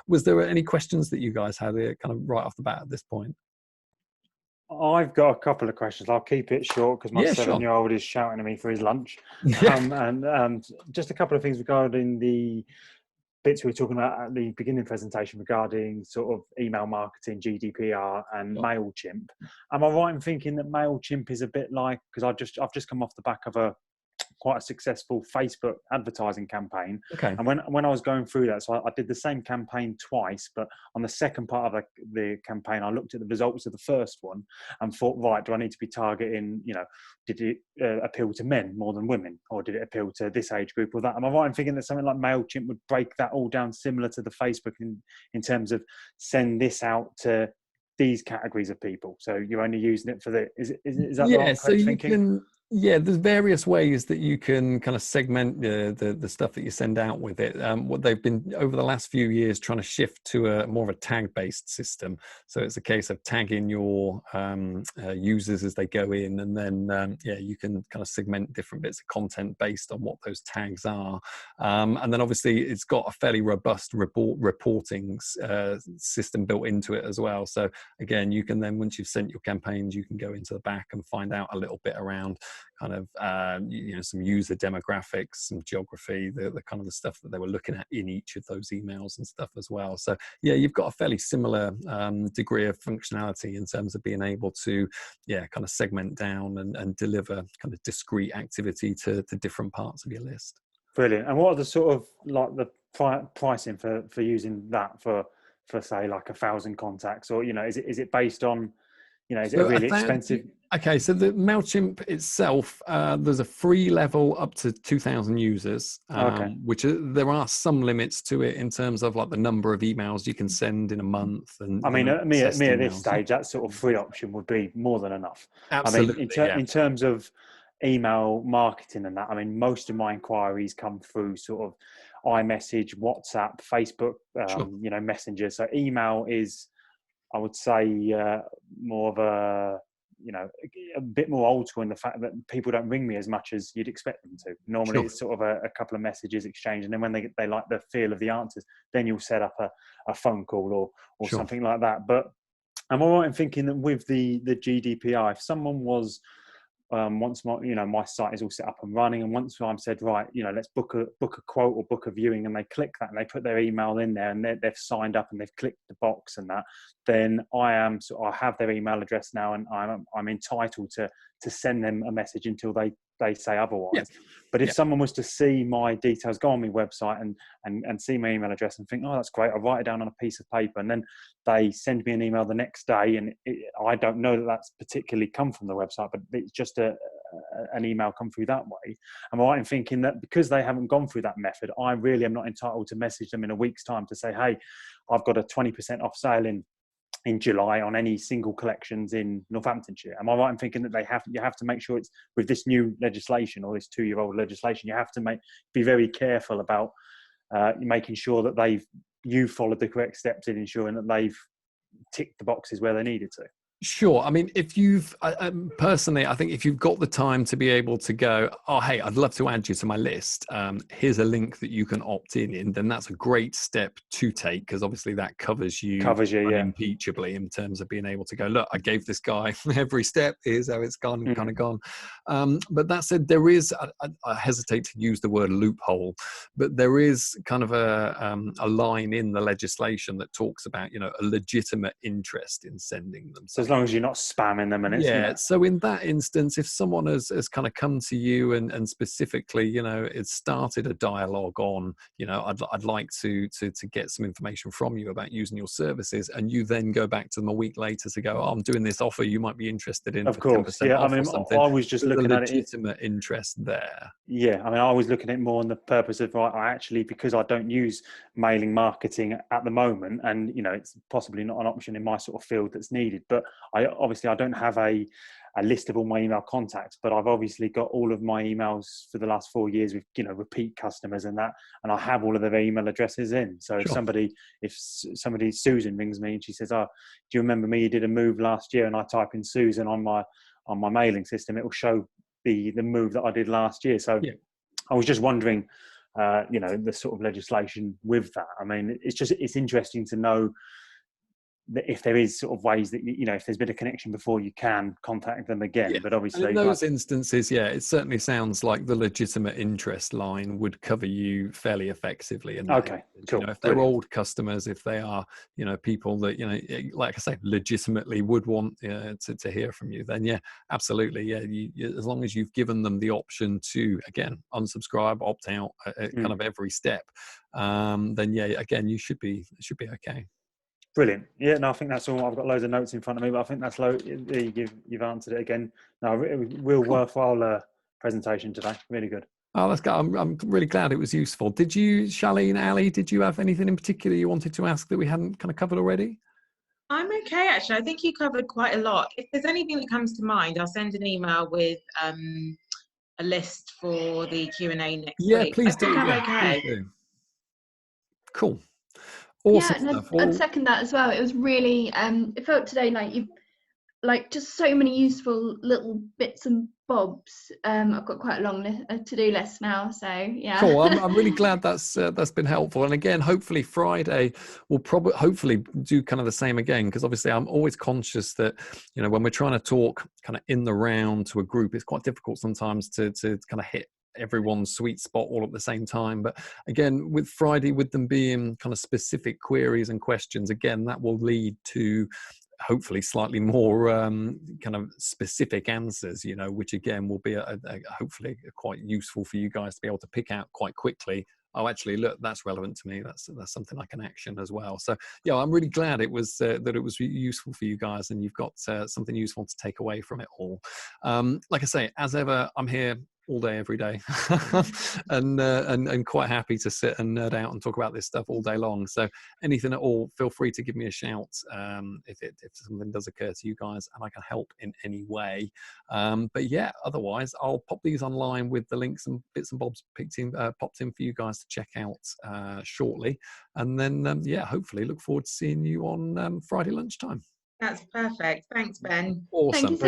was there any questions that you guys had kind of right off the bat at this point? I've got a couple of questions. I'll keep it short because my 7-year-old is shouting at me for his lunch. And just a couple of things regarding the bits we were talking about at the beginning presentation regarding sort of email marketing, GDPR, and MailChimp. Am I right in thinking that MailChimp is a bit like, because I've just come off the back of quite a successful Facebook advertising campaign. Okay. And when I was going through that, so I did the same campaign twice, but on the second part of the campaign, I looked at the results of the first one and thought, right, do I need to be targeting, did it appeal to men more than women, or did it appeal to this age group or that? Am I right in thinking that something like MailChimp would break that all down similar to the Facebook in terms of send this out to these categories of people? So you're only using it for is that the right thinking? There's various ways that you can kind of segment the stuff that you send out with it. What they've been over the last few years trying to shift to a more of a tag-based system. So it's a case of tagging your users as they go in, and then you can kind of segment different bits of content based on what those tags are. And then obviously it's got a fairly robust reporting system built into it as well. So again, you can then, once you've sent your campaigns, you can go into the back and find out a little bit around kind of some user demographics, some geography, the kind of the stuff that they were looking at in each of those emails and stuff as well. So you've got a fairly similar degree of functionality in terms of being able to kind of segment down and deliver kind of discrete activity to different parts of your list. Brilliant. And what are the sort of like the pricing for using that for say like 1,000 contacts, or is it based on is it really expensive? Okay, so the MailChimp itself, there's a free level up to 2,000 users, which there are some limits to it in terms of like the number of emails you can send in a month. And I mean, me at this stage, that sort of free option would be more than enough. Absolutely. I mean, in terms of email marketing and that, I mean, most of my inquiries come through sort of iMessage, WhatsApp, Facebook, Messenger. So email is, I would say, more of a bit more old school in the fact that people don't ring me as much as you'd expect them to. Normally it's sort of a couple of messages exchanged, and then when they like the feel of the answers, then you'll set up a phone call or something like that. But am I right in thinking that with the GDPR, if someone was once my site is all set up and running, and once I'm said, right, let's book a quote or book a viewing, and they click that and they put their email in there and they've signed up and they've clicked the box and that, then I have their email address now, and I'm entitled to send them a message until they say otherwise. Yeah. But if someone was to see my details, go on my website and see my email address and think, oh, that's great, I'll write it down on a piece of paper, and then they send me an email the next day, and I don't know that that's particularly come from the website, but it's just an email come through that way. Am I right in thinking that because they haven't gone through that method, I really am not entitled to message them in a week's time to say, hey, I've got a 20% off sale in July on any single collections in Northamptonshire? Am I right in thinking that you have to make sure it's with this new legislation, or this 2-year-old legislation, you have to be very careful about making sure that you followed the correct steps in ensuring that they've ticked the boxes where they needed to? Sure. I mean, if you've personally, I think if you've got the time to be able to go, oh, hey, I'd love to add you to my list. Here's a link that you can opt in, then that's a great step to take, because obviously that covers you unimpeachably in terms of being able to go, look, I gave this guy every step. Here's how it's gone, kind of gone. But that said, there is, I hesitate to use the word loophole, but there is kind of a line in the legislation that talks about, a legitimate interest in sending them. So as long as you're not spamming them, and it's So in that instance, if someone has kind of come to you and specifically, it's started a dialogue on, I'd like to get some information from you about using your services, and you then go back to them a week later to go, I'm doing this offer you might be interested in. Of course, yeah. I mean, I was just looking at it. Legitimate interest there. Yeah, I mean, I was looking at it more on the purpose of, right, I actually, because I don't use mailing marketing at the moment, and it's possibly not an option in my sort of field that's needed. But I don't have a list of all my email contacts, but I've obviously got all of my emails for the last 4 years with repeat customers and that, and I have all of their email addresses in. So if somebody Susan rings me and she says, "Oh, do you remember me? You did a move last year," and I type in Susan on my mailing system, it will show the move that I did last year. So I was just wondering, the sort of legislation with that. I mean, it's interesting to know that if there is sort of ways that if there's been a connection before, you can contact them again. But obviously, and in those instances, it certainly sounds like the legitimate interest line would cover you fairly effectively. And okay, cool. If they're old customers, if they are people that like I say, legitimately would want to hear from you, then absolutely, as long as you've given them the option to again unsubscribe, opt out at kind of every step, then again you should be okay. Brilliant. Yeah, no, I think that's all. I've got loads of notes in front of me, but I think that's you've answered it again. No, real worthwhile presentation today. Really good. Oh, that's good. I'm really glad it was useful. Did you, Charlene, Ali, did you have anything in particular you wanted to ask that we hadn't kind of covered already? I'm okay, actually. I think you covered quite a lot. If there's anything that comes to mind, I'll send an email with a list for the Q&A next week. Yeah, please do. Okay. Please do. Cool. Awesome stuff. I'd second that as well. It was really, it felt today like you've just so many useful little bits and bobs. I've got quite a long to-do list now, so yeah. Cool. I'm really glad that's been helpful. And again, hopefully Friday we'll hopefully do kind of the same again, because obviously I'm always conscious that when we're trying to talk kind of in the round to a group, it's quite difficult sometimes to kind of hit everyone's sweet spot all at the same time. But again, with Friday, with them being kind of specific queries and questions, again, that will lead to hopefully slightly more kind of specific answers, which again will be hopefully quite useful for you guys to be able to pick out quite quickly. Oh, actually, look, that's relevant to me. That's something I can action as well. So I'm really glad it was that it was useful for you guys, and you've got something useful to take away from it all. Like I say, as ever, I'm here all day, every day, and quite happy to sit and nerd out and talk about this stuff all day long. So anything at all, feel free to give me a shout if something does occur to you guys and I can help in any way. But otherwise, I'll pop these online with the links and bits and bobs popped in for you guys to check out shortly. And then, hopefully look forward to seeing you on Friday lunchtime. That's perfect. Thanks, Ben. Awesome.